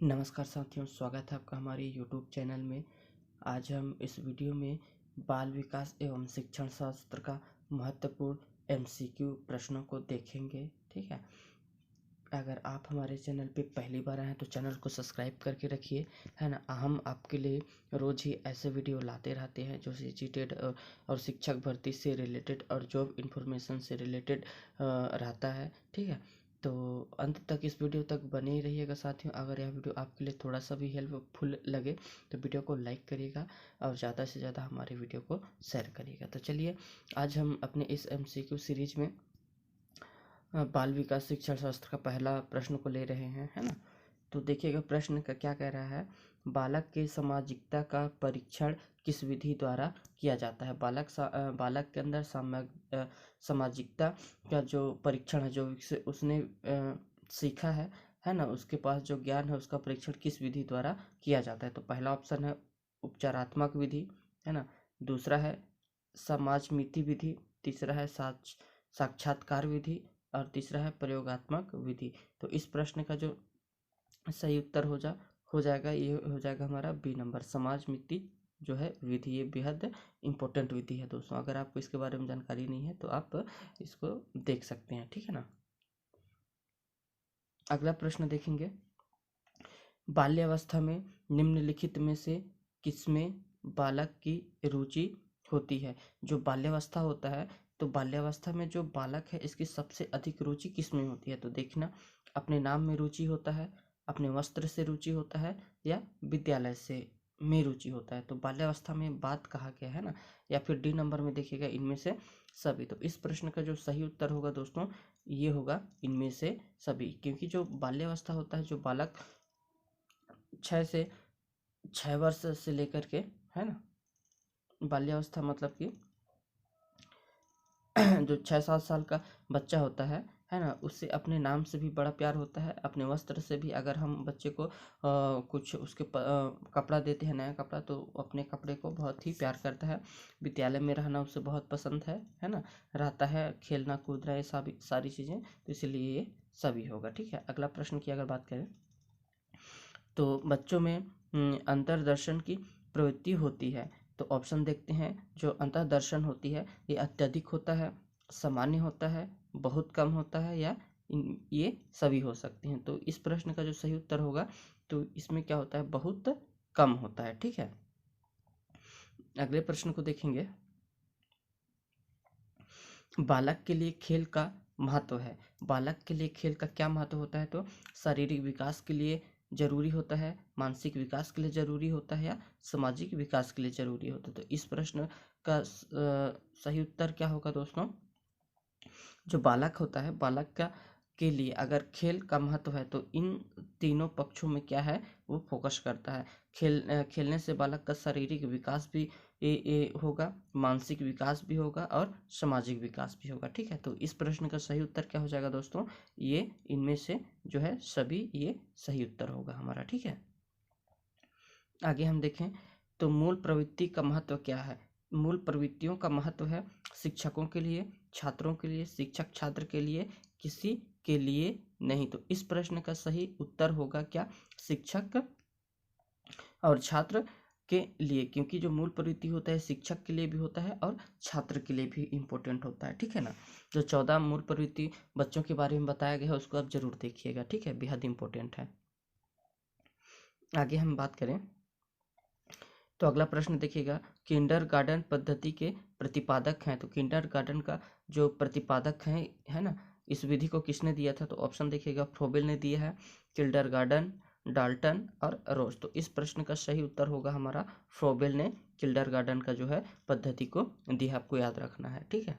नमस्कार साथियों, स्वागत है आपका हमारे YouTube चैनल में। आज हम इस वीडियो में बाल विकास एवं शिक्षण शास्त्र का महत्वपूर्ण MCQ प्रश्नों को देखेंगे। ठीक है, अगर आप हमारे चैनल पे पहली बार आए हैं तो चैनल को सब्सक्राइब करके रखिए, है ना। हम आपके लिए रोज़ ही ऐसे वीडियो लाते रहते हैं जो सीजीटेट और शिक्षक भर्ती से रिलेटेड और जॉब इन्फॉर्मेशन से रिलेटेड रहता है। ठीक है, तो अंत तक इस वीडियो तक बने ही रहिएगा साथियों। अगर यह वीडियो आपके लिए थोड़ा सा भी हेल्पफुल लगे तो वीडियो को लाइक करिएगा और ज़्यादा से ज़्यादा हमारे वीडियो को शेयर करिएगा। तो चलिए, आज हम अपने इस MCQ सीरीज में बाल विकास शिक्षण शास्त्र का पहला प्रश्न को ले रहे हैं, है ना। तो देखिएगा, प्रश्न का क्या कह रहा है। बालक के सामाजिकता का परीक्षण किस विधि द्वारा किया जाता है। बालक के अंदर सामाजिकता का जो परीक्षण है, जो उसने सीखा है ना, उसके पास जो ज्ञान है उसका परीक्षण किस विधि द्वारा किया जाता है। तो पहला ऑप्शन है उपचारात्मक विधि, है ना। दूसरा है समाज मिति विधि। तीसरा है साक्षात्कार विधि। और तीसरा है प्रयोगात्मक विधि। तो इस प्रश्न का जो सही उत्तर हो जाएगा, ये हो जाएगा हमारा बी नंबर, समाज मिति जो है विधि। ये बेहद इम्पोर्टेंट विधि है दोस्तों। अगर आपको इसके बारे में जानकारी नहीं है तो आप इसको देख सकते हैं, ठीक है ना। अगला प्रश्न देखेंगे। बाल्यावस्था में निम्नलिखित में से किसमें बालक की रुचि होती है। जो बाल्यावस्था होता है, तो बाल्यावस्था में जो बालक है इसकी सबसे अधिक रुचि किस में होती है। तो देखना, अपने नाम में रुचि होता है, अपने वस्त्र से रुचि होता है, या विद्यालय से में रुचि होता है। तो बाल्यावस्था में बात कहा गया है ना, या फिर डी नंबर में देखिएगा इनमें से सभी। तो इस प्रश्न का जो सही उत्तर होगा दोस्तों, ये होगा इनमें से सभी। क्योंकि जो बाल्यावस्था होता है, जो बालक 6 वर्ष से लेकर के, है ना, बाल्यावस्था मतलब कि जो 6-7 साल का बच्चा होता है ना, उससे अपने नाम से भी बड़ा प्यार होता है, अपने वस्त्र से भी। अगर हम बच्चे को कुछ उसके कपड़ा देते हैं, नया कपड़ा, तो अपने कपड़े को बहुत ही प्यार करता है। विद्यालय में रहना उसे बहुत पसंद है ना, रहता है, खेलना कूदना, ये सारी चीज़ें, तो इसलिए ये सभी होगा। ठीक है, अगला प्रश्न की अगर बात करें तो बच्चों में अंतर्दर्शन की प्रवृत्ति होती है। तो ऑप्शन देखते हैं। जो अंतर्दर्शन होती है ये अत्यधिक होता है, सामान्य होता है, बहुत कम होता है, या ये सभी हो सकते हैं। तो इस प्रश्न का जो सही उत्तर होगा, तो इसमें क्या होता है, बहुत कम होता है। ठीक है, अगले प्रश्न को देखेंगे। बालक के लिए खेल का महत्व है। बालक के लिए खेल का क्या महत्व होता है। तो शारीरिक विकास के लिए जरूरी होता है, मानसिक विकास के लिए जरूरी होता है, या सामाजिक विकास के लिए जरूरी होता है। तो इस प्रश्न का सही उत्तर क्या होगा दोस्तों। जो बालक होता है, बालक का के लिए अगर खेल का महत्व है तो इन तीनों पक्षों में क्या है, वो फोकस करता है। खेलने से बालक का शारीरिक विकास भी होगा, मानसिक विकास भी होगा, और सामाजिक विकास भी होगा। ठीक है, तो इस प्रश्न का सही उत्तर क्या हो जाएगा दोस्तों, ये इनमें से जो है सभी, ये सही उत्तर होगा हमारा। ठीक है, आगे हम देखें तो मूल प्रवृत्ति का महत्व क्या है। मूल प्रवृत्तियों का महत्व है शिक्षकों के लिए, छात्रों के लिए, शिक्षक छात्र के लिए, किसी के लिए नहीं। तो इस प्रश्न का सही उत्तर होगा क्या, शिक्षक और छात्र के लिए। क्योंकि जो मूल प्रवृत्ति होता है शिक्षक के लिए भी होता है और छात्र के लिए भी इम्पोर्टेंट होता है। ठीक है ना, जो 14 मूल प्रवृत्ति बच्चों के बारे में बताया गया है उसको आप जरूर देखिएगा। ठीक है, बेहद इम्पोर्टेंट है। आगे हम बात करें तो अगला प्रश्न देखिएगा, किंडरगार्टन पद्धति के प्रतिपादक हैं। तो किंडरगार्टन का जो प्रतिपादक है ना, इस विधि को किसने दिया था। तो ऑप्शन देखिएगा, फ्रोबेल ने दिया है, किंडरगार्टन, डाल्टन और रोज। तो इस प्रश्न का सही उत्तर होगा हमारा, फ्रोबेल ने किंडरगार्टन का जो है पद्धति को दिया, आपको याद रखना है। ठीक है,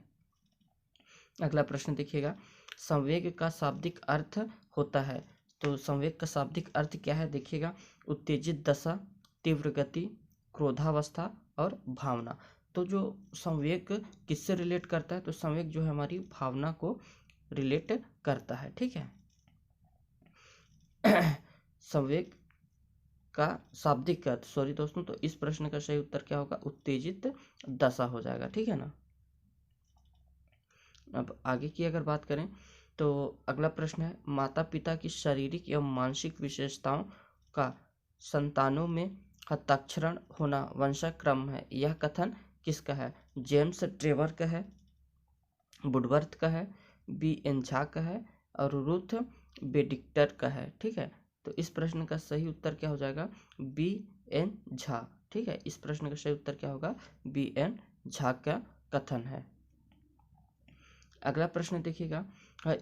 अगला प्रश्न देखिएगा, संवेग का शाब्दिक अर्थ होता है। तो संवेग का शाब्दिक अर्थ क्या है, देखिएगा, उत्तेजित दशा, तीव्र गति, क्रोधावस्था और भावना। तो जो संवेग किससे रिलेट करता है, तो संवेग जो है हमारी भावना को रिलेट करता है। ठीक है, संवेग का शाब्दिक अर्थ, सॉरी दोस्तों, तो इस प्रश्न का सही उत्तर क्या होगा, उत्तेजित दशा हो जाएगा। ठीक है ना। अब आगे की अगर बात करें तो अगला प्रश्न है, माता पिता की शारीरिक एवं मानसिक विशेषताओं का संतानों में हस्ताक्षरण होना वंशाक्रम है, यह कथन किसका है? जेम्स ट्रेवर का है, वुडवर्थ का है, B.N. झा का है और रूथ बेडिक्टर का है। ठीक है, तो इस प्रश्न का सही उत्तर क्या हो जाएगा? B.N. झा। ठीक है, इस प्रश्न का सही उत्तर क्या होगा? B.N. झा का कथन है। अगला प्रश्न देखिएगा,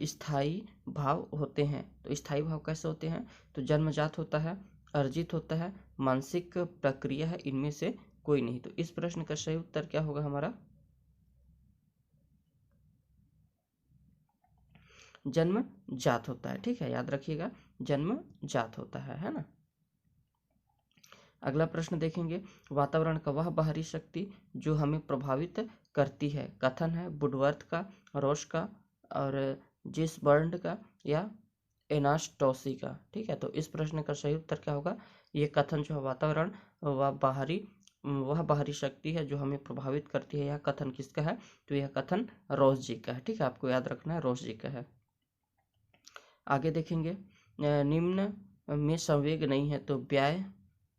स्थायी भाव होते हैं, तो स्थायी भाव कैसे होते हैं? तो जन्मजात होता है, अर्जित होता है, मानसिक प्रक्रिया है, इनमें से कोई नहीं। तो इस प्रश्न का सही उत्तर क्या होगा हमारा? जन्म जात होता है। ठीक है, याद रखिएगा, जन्म जात होता है ना। अगला प्रश्न देखेंगे, वातावरण का वह बाहरी शक्ति जो हमें प्रभावित करती है, कथन है वुडवर्थ का, रोश का और जिसबर्ड का या एनास्टोसी का। ठीक है, तो इस प्रश्न का सही उत्तर क्या होगा? ये कथन जो है वातावरण वह बाहरी शक्ति है जो हमें प्रभावित करती है, यह कथन किसका है? तो यह कथन रोश जी का है। ठीक है, आपको याद रखना है, रोश जी का है। आगे देखेंगे, निम्न में संवेग नहीं है, तो व्याय,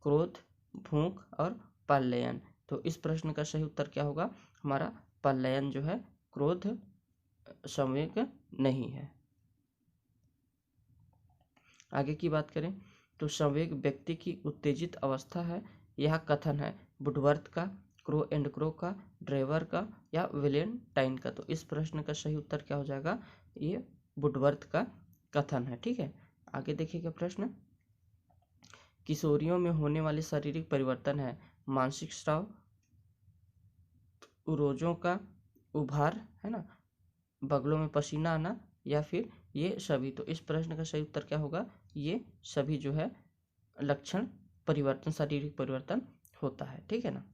क्रोध, भूख और पलायन। तो इस प्रश्न का सही उत्तर क्या होगा हमारा? पलायन जो है, क्रोध संवेग नहीं है। आगे की बात करें तो संवेग व्यक्ति की उत्तेजित अवस्था है, यह कथन है वुडवर्थ का, क्रो एंड क्रो का, ड्रेवर का या वेलेंटाइन का। तो इस प्रश्न का सही उत्तर क्या हो जाएगा? ये वुडवर्थ का कथन है। ठीक है, आगे देखिएगा प्रश्न, किशोरियों में होने वाले शारीरिक परिवर्तन है मानसिक स्राव, उरोजों का उभार, है ना, बगलों में पसीना आना या फिर ये सभी। तो इस प्रश्न का सही उत्तर क्या होगा? ये सभी जो है लक्षण परिवर्तन, शारीरिक परिवर्तन होता है। ठीक है ना।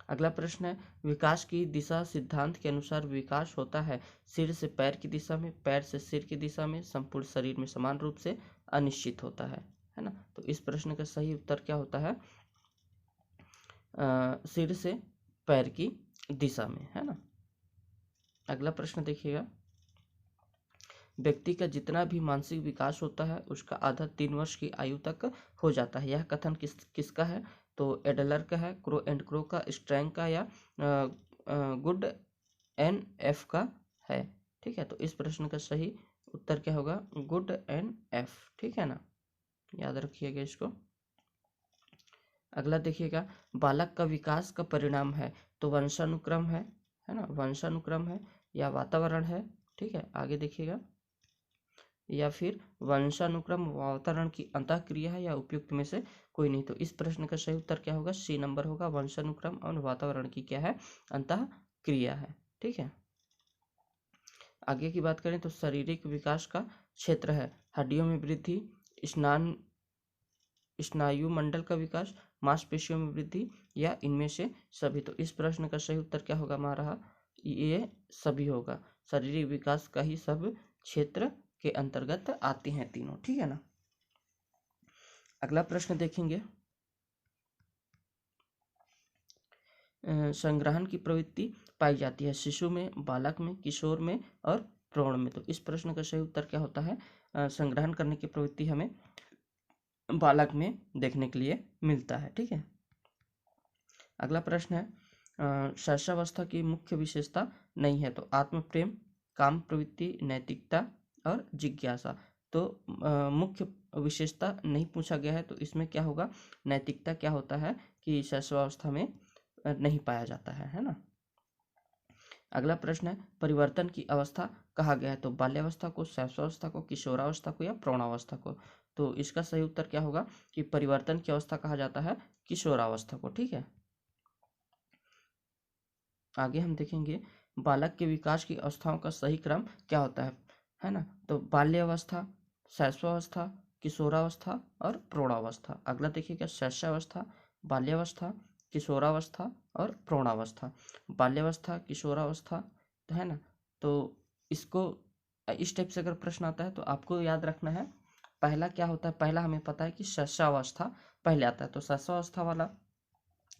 अगला प्रश्न है, विकास की दिशा सिद्धांत के अनुसार विकास होता है सिर से पैर की दिशा में, पैर से सिर की दिशा में, संपूर्ण शरीर में समान रूप से, अनिश्चित होता है ना। तो इस प्रश्न का सही उत्तर क्या होता है? सिर से पैर की दिशा में, है ना। अगला प्रश्न देखिएगा, व्यक्ति का जितना भी मानसिक विकास होता है उसका आधा 3 वर्ष की आयु तक हो जाता है, यह कथन किसका है? तो एडलर का है, क्रो एंड क्रो का, स्ट्रैंग का या गुड एन एफ का है। ठीक है, तो इस प्रश्न का सही उत्तर क्या होगा? Good enough. ठीक है ना, याद रखिएगा इसको। अगला देखिएगा, बालक का विकास का परिणाम है, तो वंशानुक्रम है ना, वंशानुक्रम है या वातावरण है। ठीक है, आगे देखिएगा, या फिर वंशानुक्रम वातावरण की अंतःक्रिया है या उपयुक्त में से कोई नहीं। तो इस प्रश्न का सही उत्तर क्या होगा? C नंबर होगा, वंशानुक्रम और वातावरण की क्या है? अंतःक्रिया है। ठीक है, आगे की बात करें तो शारीरिक विकास का क्षेत्र है हड्डियों में वृद्धि, स्नायु मंडल का विकास, मांसपेशियों में वृद्धि या इनमें से सभी। तो इस प्रश्न का सही उत्तर क्या होगा हमारा? ये सभी होगा, शारीरिक विकास का ही सब क्षेत्र के अंतर्गत आते हैं तीनों। ठीक है ना। अगला प्रश्न देखेंगे, संग्रहण की प्रवृत्ति पाई जाती है शिशु में, बालक में, किशोर में और प्रौढ़ में। तो इस प्रश्न का सही उत्तर क्या होता है? संग्रहण करने की प्रवृत्ति हमें बालक में देखने के लिए मिलता है। ठीक है, अगला प्रश्न है, शैशवावस्था की मुख्य विशेषता नहीं है, तो आत्म प्रेम, काम प्रवृत्ति, नैतिकता और जिज्ञासा। तो मुख्य विशेषता नहीं पूछा गया है, तो इसमें क्या होगा? नैतिकता क्या होता है कि शैशवावस्था में नहीं पाया जाता है ना। अगला प्रश्न है, परिवर्तन की अवस्था कहा गया है, तो बाल्यावस्था को, शैशवावस्था को, किशोरावस्था को या प्रौढ़ावस्था को। तो इसका सही उत्तर क्या होगा कि परिवर्तन की अवस्था कहा जाता है किशोरावस्था को। ठीक है, आगे हम देखेंगे, बालक के विकास की अवस्थाओं का सही क्रम क्या होता है ना। तो बाल्यावस्था, शैशवावस्था, किशोरावस्था और प्रौढ़ावस्था। अगला देखिएगा, शैशवावस्था, बाल्यावस्था, किशोरावस्था और प्रौढ़ावस्था। बाल्यावस्था, किशोरावस्था, तो है ना, तो इसको इस टाइप से अगर प्रश्न आता है तो आपको याद रखना है, पहला क्या होता है? पहला हमें पता है कि शैशवावस्था पहले आता है, तो शैशवावस्था वाला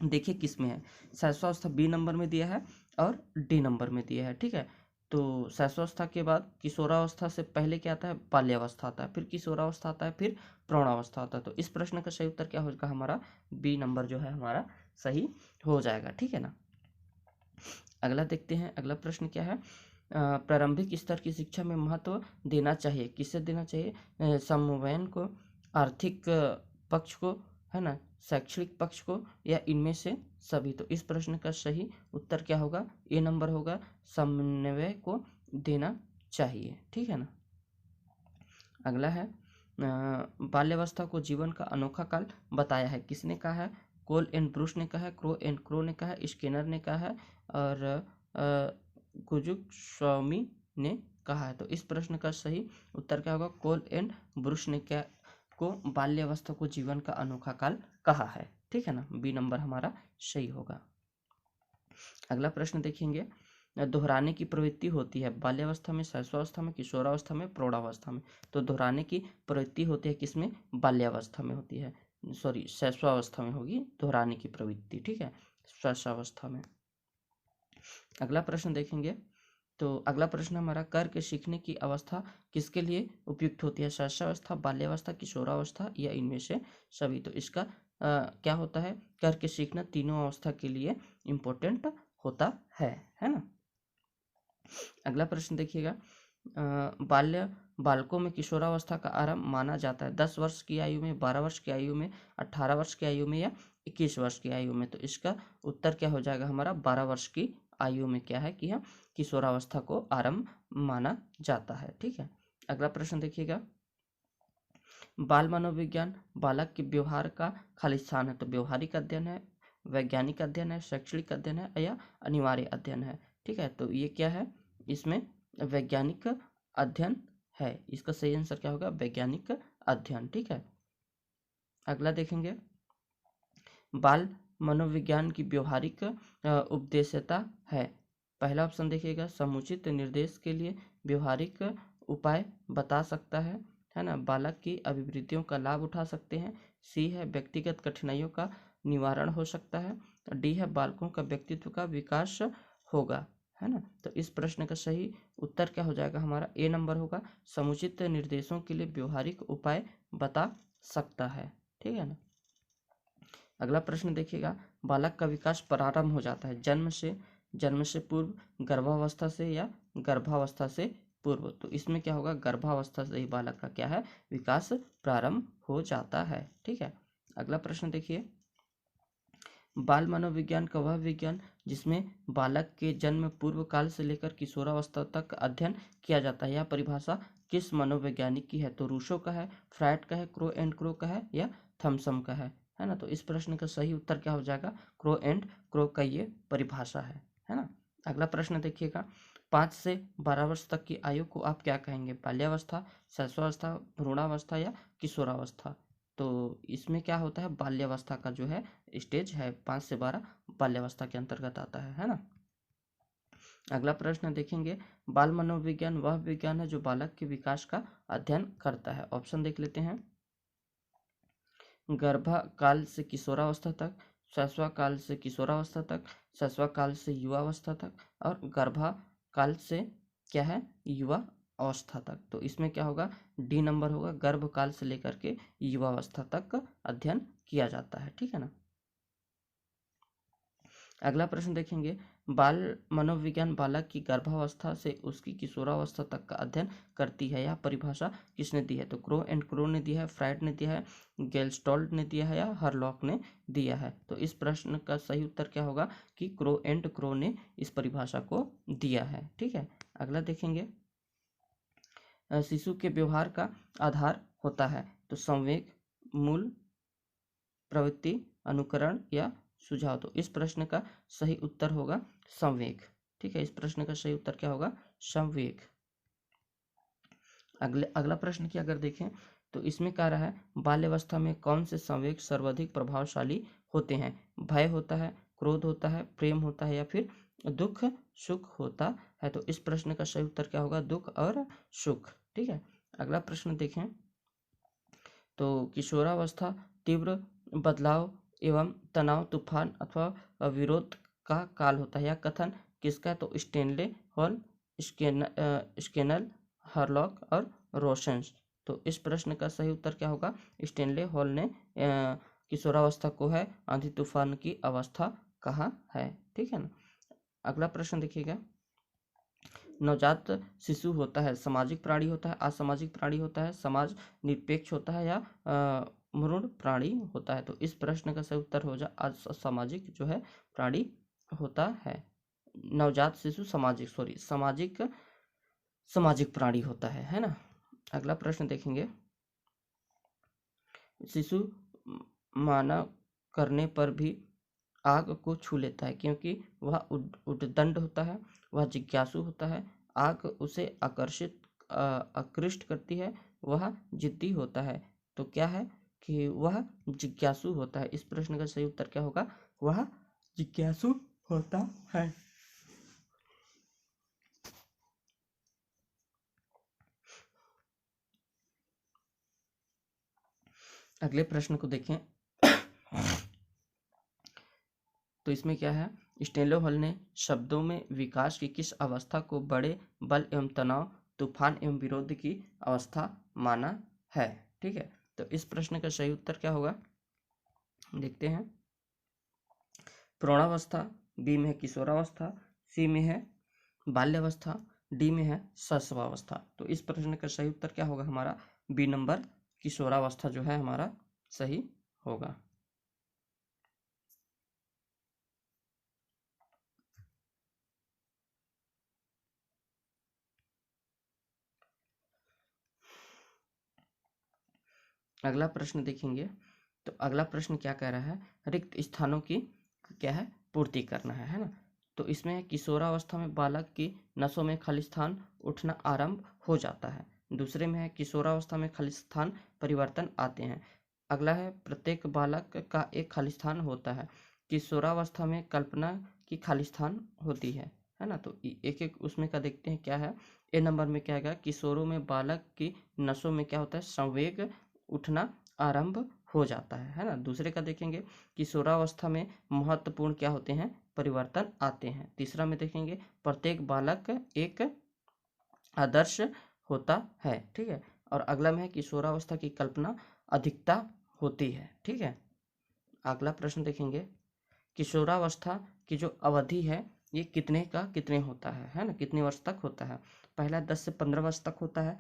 देखिए किस में है। शैशवावस्था B नंबर में दिया है और D नंबर में दिया है। ठीक है, तो शैशवावस्था के बाद किशोरावस्था से पहले क्या आता है, बाल्यावस्था आता है, फिर किशोरावस्था आता है, फिर प्रौढ़ावस्था आता है। तो इस प्रश्न का सही उत्तर क्या होगा, हमारा बी नंबर जो है हमारा सही हो जाएगा। ठीक है ना। अगला देखते हैं, अगला प्रश्न क्या है, प्रारंभिक स्तर की शिक्षा में महत्व देना चाहिए, किसे देना चाहिए, समवयन को, आर्थिक पक्ष को, है ना, शैक्षणिक पक्ष को, या इनमें से सभी। तो इस प्रश्न का सही उत्तर क्या होगा, ए नंबर होगा, समन्वय को देना चाहिए। ठीक है ना। अगला है, बाल्यावस्था को जीवन का अनोखा काल बताया है, किसने कहा है, कोल एंड ब्रूस ने कहा है, क्रो एंड क्रो ने कहा है, स्किनर ने कहा है, और कुजुत्सुमी ने कहा है। तो इस प्रश्न का सही उत्तर क्या होगा, कोल एंड ब्रूस ने क्या को बाल्यावस्था को जीवन का अनोखा काल कहा है। ठीक है ना, बी नंबर हमारा सही होगा। अगला प्रश्न देखेंगे, दोहराने की प्रवृत्ति होती है बाल्यावस्था में, शैशवावस्था में, किशोरावस्था में, प्रौढ़ावस्था में। तो दोहराने की प्रवृत्ति होती है किसमें, बाल्यावस्था में होती है, सॉरी शैशवावस्था में होगी दोहराने की प्रवृत्ति। ठीक है, शैशवावस्था में। अगला प्रश्न देखेंगे, तो अगला प्रश्न हमारा, कर के सीखने की अवस्था किसके लिए उपयुक्त होती है, शैशवावस्था, बाल्यावस्था, किशोरावस्था, या इनमें से सभी। तो इसका क्या होता है, कर के सीखना तीनों अवस्था के लिए इम्पोर्टेंट होता है ना। अगला प्रश्न देखिएगा, बालकों में किशोरावस्था का आरंभ माना जाता है 10 वर्ष की आयु में, 12 वर्ष की आयु में, 18 वर्ष की आयु में, या 21 वर्ष की आयु में। तो इसका उत्तर क्या हो जाएगा हमारा, 12 वर्ष की आयु में क्या है कि हम किशोरावस्था को आरंभ माना जाता है। ठीक है। अगला प्रश्न देखिएगा, बाल मनोविज्ञान बालक के व्यवहार का खालिस्तान है। तो व्यवहारिक अध्ययन है, वैज्ञानिक अध्ययन है, शैक्षणिक अध्ययन है, या अनिवार्य अध्ययन है। ठीक है, तो ये क्या है, इसमें वैज्ञानिक अध्ययन है। इसका सही आंसर क्या होगा, वैज्ञानिक अध्ययन। ठीक है। अगला देखेंगे, बाल मनोविज्ञान की व्यवहारिक उपदेशता है। पहला ऑप्शन देखिएगा, समुचित निर्देश के लिए व्यवहारिक उपाय बता सकता है ना, बालक की अभिवृत्तियों का लाभ उठा सकते हैं। सी है, व्यक्तिगत कठिनाइयों का निवारण हो सकता है। डी है, बालकों का व्यक्तित्व का विकास होगा, है ना। तो इस प्रश्न का सही उत्तर क्या हो जाएगा हमारा, ए नंबर होगा, समुचित निर्देशों के लिए व्यवहारिक उपाय बता सकता है। ठीक है ना। अगला प्रश्न देखिएगा, बालक का विकास प्रारंभ हो जाता है जन्म से पूर्व, गर्भावस्था से, या गर्भावस्था से पूर्व। तो इसमें क्या होगा, गर्भावस्था से ही बालक का क्या है, विकास प्रारंभ हो जाता है। ठीक है। अगला प्रश्न देखिए, बाल मनोविज्ञान का वह विज्ञान जिसमें बालक के जन्म पूर्व काल से लेकर किशोरावस्था तक अध्ययन किया जाता है, यह परिभाषा किस मनोवैज्ञानिक की है। तो रूसो का है, फ्रायड का है, क्रो एंड क्रो का है, या थॉमसन का है ना। तो इस प्रश्न का सही उत्तर क्या हो जाएगा, क्रो एंड क्रो का ये परिभाषा है ना। अगला प्रश्न देखिएगा, 5 से 12 वर्ष तक की आयु को आप क्या कहेंगे, बाल्यावस्था, शैशवावस्था, भ्रूणावस्था, या किशोरावस्था। तो इसमें क्या होता है, बाल्यावस्था का जो है स्टेज है 5 से 12 बाल्यावस्था के अंतर्गत आता है ना। अगला प्रश्न देखेंगे, बाल मनोविज्ञान वह विज्ञान है जो बालक के विकास का अध्ययन करता है। ऑप्शन देख लेते हैं, गर्भकाल से किशोरावस्था तक, शैशवाकाल से किशोरावस्था तक, शैशवाकाल से युवावस्था तक, और गर्भकाल से क्या है, युवा अवस्था तक। तो इसमें क्या होगा, डी नंबर होगा, गर्भकाल से लेकर के युवावस्था तक अध्ययन किया जाता है। ठीक है ना। अगला प्रश्न देखेंगे, बाल मनोविज्ञान बालक की गर्भावस्था से उसकी किशोरावस्था तक का अध्ययन करती है, यह परिभाषा किसने दी है। तो क्रो एंड क्रो ने दिया है, फ्रायड ने दिया है, गेल्स्टॉल्ट ने दिया है, या हरलॉक ने दिया है। तो इस प्रश्न का सही उत्तर क्या होगा कि क्रो एंड क्रो ने इस परिभाषा को दिया है। ठीक है। अगला देखेंगे, शिशु के व्यवहार का आधार होता है। तो संवेग, मूल प्रवृत्ति, अनुकरण, या सुझाव। तो इस प्रश्न का सही उत्तर होगा संवेग। ठीक है, इस प्रश्न का सही उत्तर क्या होगा, संवेग। अगला प्रश्न की अगर देखें तो इसमें कह रहा है, बाल्यावस्था में कौन से संवेग सर्वाधिक प्रभावशाली होते हैं। भय होता है, क्रोध होता है, प्रेम होता है, या फिर दुख सुख होता है। तो इस प्रश्न का सही उत्तर क्या होगा, दुख और सुख। ठीक है। अगला प्रश्न देखें तो किशोरावस्था तीव्र बदलाव एवं तनाव, तूफान अथवा विरोध का काल होता है। यह कथन किसका है, तो स्टेनले हॉल स्केनल, हरलॉक और रोशंस। तो इस प्रश्न का सही उत्तर क्या होगा? स्टेनले हॉल ने किशोरावस्था को है आंधी तूफान की अवस्था कहा है। ठीक है ना। अगला प्रश्न देखिएगा, नवजात शिशु होता है सामाजिक प्राणी होता है, असामाजिक प्राणी होता है, समाज निरपेक्ष होता है या मूढ़ प्राणी होता है? तो इस प्रश्न का सही उत्तर हो जा असामाजिक जो है प्राणी होता है। नवजात शिशु सामाजिक प्राणी होता है ना। अगला प्रश्न देखेंगे, शिशु मानव करने पर भी आग को छू लेता है क्योंकि वह उद्दंड होता है, वह जिज्ञासु होता है, आग उसे आकृष्ट करती है, वह जिद्दी होता है। तो क्या है कि वह जिज्ञासु होता है। इस प्रश्न का सही उत्तर क्या होगा? वह जिज्ञासु होता है। अगले प्रश्न को देखें तो इसमें क्या है, स्टेनले हॉल ने शब्दों में विकास की किस अवस्था को बड़े बल एवं तनाव, तूफान एवं विरोध की अवस्था माना है? ठीक है। तो इस प्रश्न का सही उत्तर क्या होगा? देखते हैं, प्रौढ़ावस्था, बी में है किशोरावस्था, सी में है बाल्यावस्था, डी में है शैशवावस्था। तो इस प्रश्न का सही उत्तर क्या होगा हमारा? बी नंबर किशोरावस्था जो है हमारा सही होगा। अगला प्रश्न देखेंगे, तो अगला प्रश्न क्या कह रहा है, रिक्त स्थानों की क्या है पूर्ति करना है ना। तो इसमें किशोरावस्था में बालक की नसों में खाली स्थान उठना आरंभ हो जाता है। दूसरे में है किशोरावस्था में खाली स्थान परिवर्तन आते हैं। अगला है प्रत्येक बालक का एक खाली स्थान होता है। किशोरावस्था में कल्पना की खाली स्थान होती है ना। तो एक एक उसमें का देखते हैं क्या है। ए नंबर में क्या है, किशोरों में बालक की नसों में क्या होता है, संवेग उठना आरंभ हो जाता है ना। दूसरे का देखेंगे, किशोरावस्था में महत्वपूर्ण क्या होते हैं, परिवर्तन आते हैं। तीसरा में देखेंगे, प्रत्येक बालक एक आदर्श होता है। ठीक है। और अगला में है किशोरावस्था की कल्पना अधिकता होती है। ठीक है। अगला प्रश्न देखेंगे, किशोरावस्था की जो अवधि है ये कितने होता है ना, कितने वर्ष तक होता है? पहला 10 से 15 वर्ष तक होता है,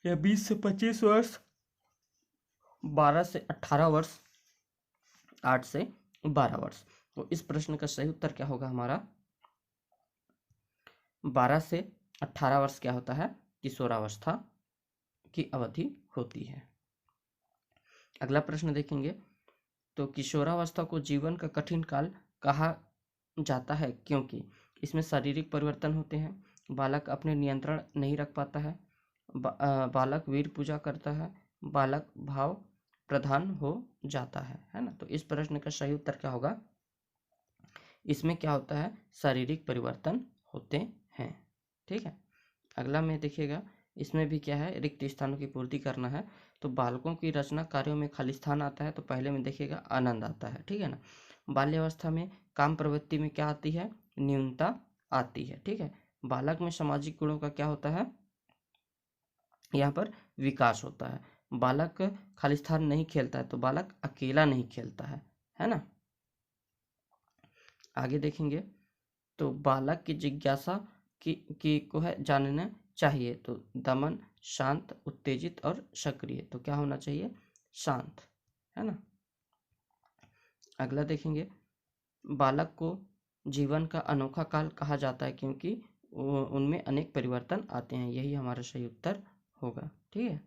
या 20 से 25 वर्ष, 12 से 18 वर्ष, 8 से 12 वर्ष। तो इस प्रश्न का सही उत्तर क्या होगा हमारा? 12 से 18 वर्ष क्या होता है, किशोरावस्था की अवधि होती है। अगला प्रश्न देखेंगे, तो किशोरावस्था को जीवन का कठिन काल कहा जाता है क्योंकि इसमें शारीरिक परिवर्तन होते हैं, बालक अपने नियंत्रण नहीं रख पाता है, बालक वीर पूजा करता है, बालक भाव प्रधान हो जाता है ना। तो इस प्रश्न का सही उत्तर क्या होगा? इसमें क्या होता है, शारीरिक परिवर्तन होते हैं। ठीक है। अगला में देखिएगा, इसमें भी क्या है, रिक्त स्थानों की पूर्ति करना है। तो बालकों की रचना कार्यों में खाली स्थान आता है। तो पहले में देखिएगा आनंद आता है। ठीक है ना। बाल्यावस्था में काम प्रवृत्ति में क्या आती है, न्यूनता आती है। ठीक है। बालक में सामाजिक गुणों का क्या होता है, यहाँ पर विकास होता है। बालक खाली स्थान नहीं खेलता है, तो बालक अकेला नहीं खेलता है ना। आगे देखेंगे, तो बालक की जिज्ञासा की को है जानना चाहिए। तो दमन, शांत, उत्तेजित और सक्रिय। तो क्या होना चाहिए, शांत, है ना। अगला देखेंगे, बालक को जीवन का अनोखा काल कहा जाता है क्योंकि उनमें अनेक परिवर्तन आते हैं। यही हमारा सही उत्तर होगा। ठीक है।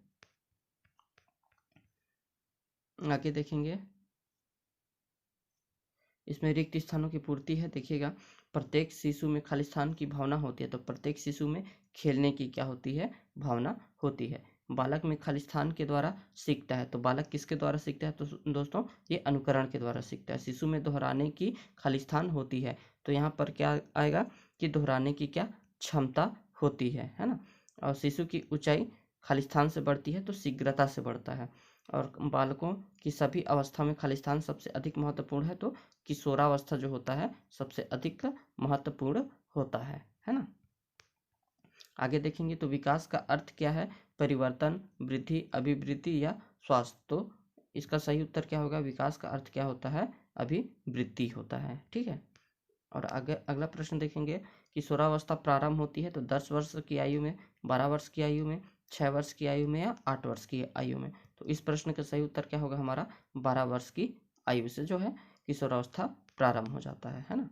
आगे देखेंगे, इसमें रिक्त स्थानों की पूर्ति है। देखिएगा, प्रत्येक शिशु में खाली स्थान की भावना होती है। तो प्रत्येक शिशु में खेलने की क्या होती है, भावना होती है। बालक में खाली स्थान के द्वारा सीखता है। तो बालक किसके द्वारा सीखता है, तो दोस्तों ये अनुकरण के द्वारा सीखता है। शिशु में दोहराने की खाली स्थान होती है। तो यहाँ पर क्या आएगा कि दोहराने की क्या क्षमता होती है ना। और शिशु की ऊंचाई खाली स्थान से बढ़ती है तो शीघ्रता से बढ़ता है। और बालकों की सभी अवस्था में खाली स्थान सबसे अधिक महत्वपूर्ण है। तो किशोरावस्था जो होता है सबसे अधिक महत्वपूर्ण होता है ना। आगे देखेंगे तो विकास का अर्थ क्या है? परिवर्तन, वृद्धि, अभिवृद्धि या स्वास्थ्य। तो इसका सही उत्तर क्या होगा? विकास का अर्थ क्या होता है? अभिवृद्धि होता है। ठीक है। और आगे अगला प्रश्न देखेंगे, किशोरावस्था प्रारंभ होती है तो 10 वर्ष की आयु में, 12 वर्ष की आयु में, 6 वर्ष की आयु में या 8 वर्ष की आयु में। तो इस प्रश्न का सही उत्तर क्या होगा हमारा? 12 वर्ष की आयु से जो है किशोरावस्था प्रारंभ हो जाता है ना।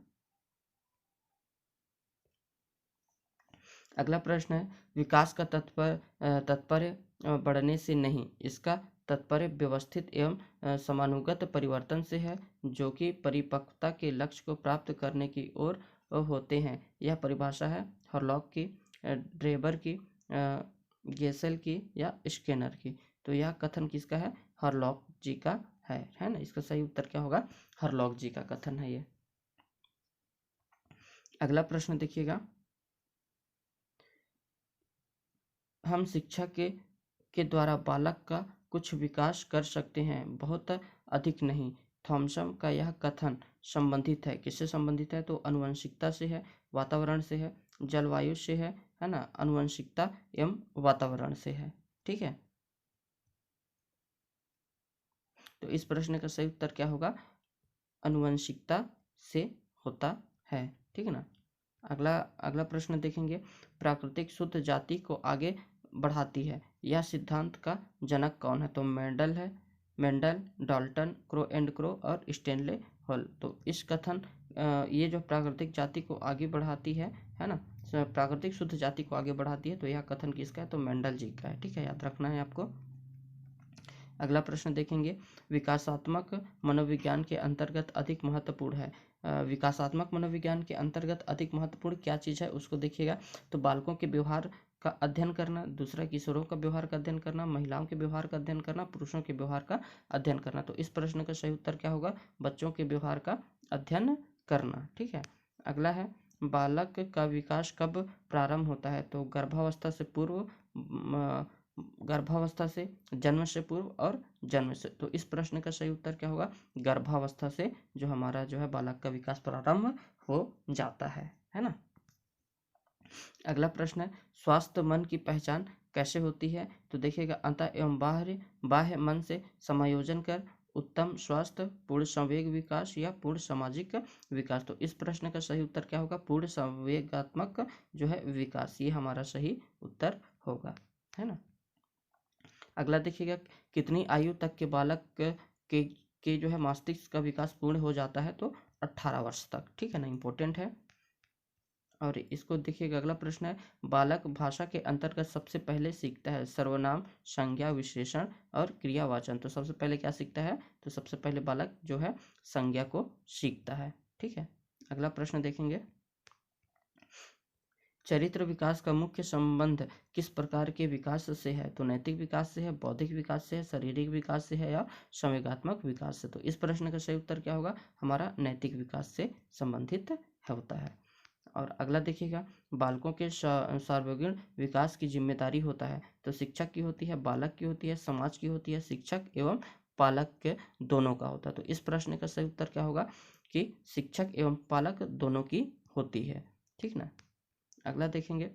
अगला प्रश्न है, विकास का तात्पर्य बढ़ने से नहीं, इसका तात्पर्य व्यवस्थित एवं समानुगत परिवर्तन से है, जो कि परिपक्वता के लक्ष्य को प्राप्त करने की ओर होते हैं। यह परिभाषा है हरलॉक की, ड्रेबर की, गेसेल की या स्किनर की। तो यह कथन किसका है? हरलॉक जी का है ना। इसका सही उत्तर क्या होगा? हरलॉक जी का कथन है ये। अगला प्रश्न देखिएगा, हम शिक्षा के द्वारा बालक का कुछ विकास कर सकते हैं, बहुत अधिक नहीं। थॉमसन का यह कथन संबंधित है, किससे संबंधित है? तो आनुवंशिकता से है, वातावरण से है, जलवायु से है ना, आनुवंशिकता एवं वातावरण से है। ठीक है। तो इस प्रश्न का सही उत्तर क्या होगा? आनुवंशिकता से होता है। ठीक है ना। अगला अगला प्रश्न देखेंगे, प्राकृतिक शुद्ध जाति को आगे बढ़ाती है, यह सिद्धांत का जनक कौन है? तो Mendel, Dalton, crow and crow और स्टेनले हॉल। तो इस कथन ये जो प्राकृतिक जाति को आगे बढ़ाती है ना, प्राकृतिक शुद्ध जाति को आगे बढ़ाती है, तो यह कथन किसका है? तो मेंडल जी का है। ठीक है, याद रखना है आपको। अगला प्रश्न देखेंगे, विकासात्मक मनोविज्ञान के अंतर्गत अधिक महत्वपूर्ण है। विकासात्मक मनोविज्ञान के अंतर्गत अधिक महत्वपूर्ण क्या चीज़ है उसको देखिएगा। तो बालकों के व्यवहार का अध्ययन करना, दूसरा किशोरों का व्यवहार का अध्ययन करना, महिलाओं के व्यवहार का अध्ययन करना, पुरुषों के व्यवहार का अध्ययन करना। तो इस प्रश्न का सही उत्तर क्या होगा? बच्चों के व्यवहार का अध्ययन करना। ठीक है। अगला है, बालक का विकास कब प्रारंभ होता है? तो गर्भावस्था से पूर्व, गर्भावस्था से, जन्म से पूर्व और जन्म से। तो इस प्रश्न का सही उत्तर क्या होगा? गर्भावस्था से जो हमारा जो है बालक का विकास प्रारंभ हो जाता है ना। अगला प्रश्न है, स्वास्थ्य मन की पहचान कैसे होती है? तो देखिएगा, अंतः एवं बाह्य मन से समायोजन कर उत्तम स्वास्थ्य, पूर्ण संवेग विकास या पूर्ण सामाजिक विकास। तो इस प्रश्न का सही उत्तर क्या होगा? पूर्ण संवेगात्मक जो है विकास, ये हमारा सही उत्तर होगा, है ना। अगला देखिएगा, कितनी आयु तक के बालक के जो है मस्तिष्क का विकास पूर्ण हो जाता है? तो 18 वर्ष तक। ठीक है ना, इंपॉर्टेंट है। और इसको देखिएगा, अगला प्रश्न है, बालक भाषा के अंतर्गत सबसे पहले सीखता है सर्वनाम, संज्ञा, विशेषण और क्रियावाचन। तो सबसे पहले क्या सीखता है? तो सबसे पहले बालक जो है संज्ञा को सीखता है। ठीक है। अगला प्रश्न देखेंगे, चरित्र विकास का मुख्य संबंध किस प्रकार के विकास से है? तो नैतिक विकास से है, बौद्धिक विकास से है, शारीरिक विकास से है या संवेगात्मक विकास से। तो इस प्रश्न का सही उत्तर क्या होगा? हमारा नैतिक विकास से संबंधित होता है। और अगला देखिएगा, बालकों के सार्वजनिक विकास की जिम्मेदारी होता है? तो शिक्षक की होती है, बालक की होती है, समाज की होती है, शिक्षक एवं पालक के दोनों का होता है। तो इस प्रश्न का सही उत्तर क्या होगा? कि शिक्षक एवं पालक दोनों की होती है। ठीक ना। अगला देखेंगे,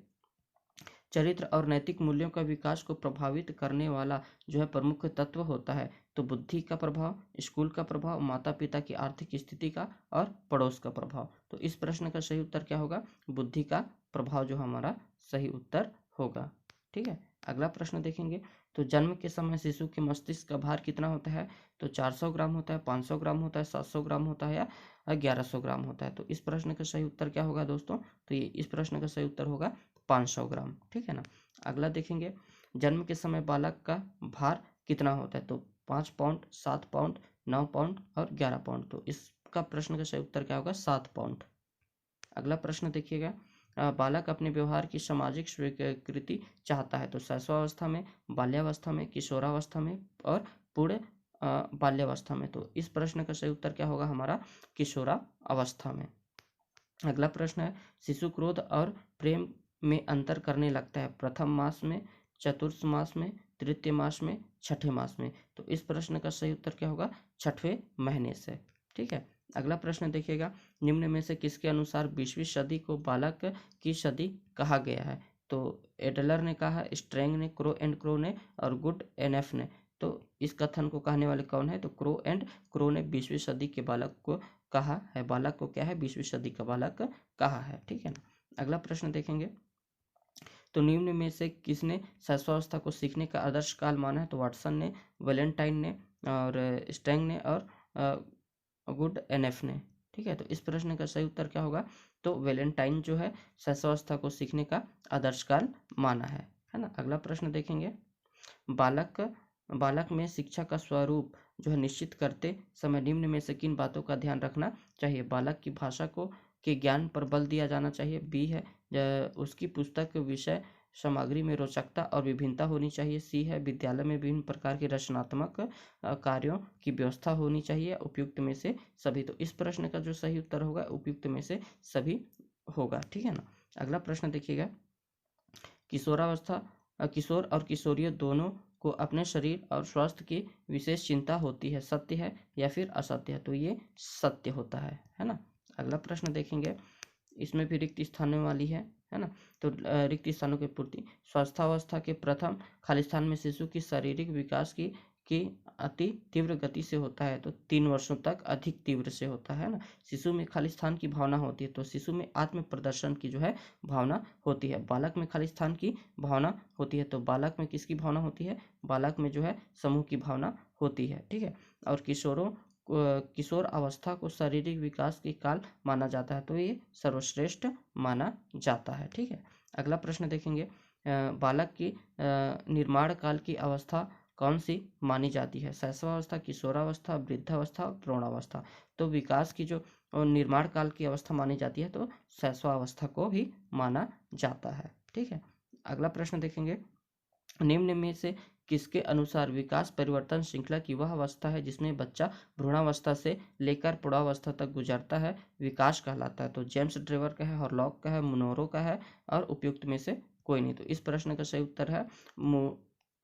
चरित्र और नैतिक मूल्यों का विकास को प्रभावित करने वाला जो है प्रमुख तत्व होता है? तो बुद्धि का प्रभाव, स्कूल का प्रभाव, माता पिता की आर्थिक स्थिति का और पड़ोस का प्रभाव। तो इस प्रश्न का सही उत्तर क्या होगा? बुद्धि का प्रभाव जो हमारा सही उत्तर होगा। ठीक है। अगला प्रश्न देखेंगे, तो जन्म के समय शिशु के मस्तिष्क का भार कितना होता है? तो 400 ग्राम होता है, 500 ग्राम होता है, 700 ग्राम होता है या 1100 ग्राम होता है। तो इस प्रश्न का सही उत्तर क्या होगा दोस्तों? तो ये इस प्रश्न का सही उत्तर होगा 500 ग्राम। ठीक है ना। अगला देखेंगे, जन्म के समय बालक का भार कितना होता है? तो 5 पाउंड, 7 पाउंड, 9 पाउंड और 11 पाउंड। तो इसका प्रश्न का सही उत्तर क्या होगा? 7 पाउंड। अगला प्रश्न देखिएगा, बालक अपने व्यवहार की सामाजिक स्वीकृति चाहता है? तो शैशवावस्था में, बाल्यावस्था में, किशोरावस्था में और पूर्ण बाल्यावस्था में। तो इस प्रश्न का सही उत्तर क्या होगा? हमारा किशोरावस्था में। अगला प्रश्न है, शिशु क्रोध और प्रेम में अंतर करने लगता है प्रथम मास में, चतुर्थ मास में, तृतीय मास में, छठे मास में। तो इस प्रश्न का सही उत्तर क्या होगा? छठवें महीने से। ठीक है। अगला प्रश्न देखिएगा, निम्न में से किसके अनुसार 20वीं सदी को बालक की सदी कहा गया है? तो एडलर ने कहा, स्ट्रैंग ने, क्रो एंड क्रो ने और गुड एनएफ ने। तो इस कथन को कहने वाले कौन है? तो क्रो एंड क्रो ने 20वीं सदी के बालक को कहा है। बालक को क्या है? 20वीं सदी का बालक कहा है। ठीक है ना। अगला प्रश्न देखेंगे, तो निम्न में से किसने शैशवावस्था को सीखने का आदर्श काल माना है? तो वाटसन ने, वैलेंटाइन ने और स्ट्रैंग ने और गुड एनएफ ने। ठीक है, तो इस प्रश्न का सही उत्तर क्या होगा? तो वैलेंटाइन जो है शैशवावस्था को सीखने का आदर्श काल माना है ना। अगला प्रश्न देखेंगे, बालक बालक में शिक्षा का स्वरूप जो है निश्चित करते समय निम्न में से किन बातों का ध्यान रखना चाहिए? बालक की भाषा को के ज्ञान पर बल दिया जाना चाहिए। बी है उसकी पुस्तक विषय सामग्री में रोचकता और विभिन्नता होनी चाहिए। सी है विद्यालय में विभिन्न प्रकार के रचनात्मक कार्यों की व्यवस्था होनी चाहिए। उपयुक्त में से सभी। तो इस प्रश्न का जो सही उत्तर होगा उपयुक्त में से सभी होगा। ठीक है ना। अगला प्रश्न देखिएगा, किशोरावस्था किशोर और किशोरियों दोनों को अपने शरीर और स्वास्थ्य की विशेष चिंता होती है, सत्य है या फिर असत्य है? तो ये सत्य होता है ना। अगला प्रश्न देखेंगे, इसमें भी रिक्त स्थानों वाली है ना। तो रिक्त स्थानों की पूर्ति, स्वास्थ्यावस्था के प्रथम खाली स्थान में शिशु की शारीरिक विकास की अति तीव्र गति से होता है, तो 3 वर्षों तक अधिक तीव्र से होता है ना। शिशु में खाली स्थान की भावना होती है, तो शिशु में आत्म प्रदर्शन की जो है भावना होती है। बालक में खाली स्थान की भावना होती है, तो बालक में किसकी भावना होती है? बालक में जो है समूह की भावना होती है। ठीक है, और किशोर अवस्था को शारीरिक विकास की काल माना जाता है, तो ये सर्वश्रेष्ठ माना जाता है। ठीक है, अगला प्रश्न देखेंगे, बालक की निर्माण काल की अवस्था कौन सी मानी जाती है? शैशवावस्था, किशोरावस्था, वृद्धावस्था और प्रौढ़ावस्था। तो विकास की जो निर्माण काल की अवस्था मानी जाती है, तो शैशवावस्था को भी माना जाता है। ठीक है, अगला प्रश्न देखेंगे, निम्न में से किसके अनुसार विकास परिवर्तन श्रृंखला की वह अवस्था है जिसमें बच्चा भ्रूणावस्था से लेकर प्रौढ़ावस्था तक गुजरता है, विकास कहलाता है? तो जेम्स ड्रेवर का है, हॉरलॉक का है, मुनोरो का है और उपयुक्त में से कोई नहीं। तो इस प्रश्न का सही उत्तर है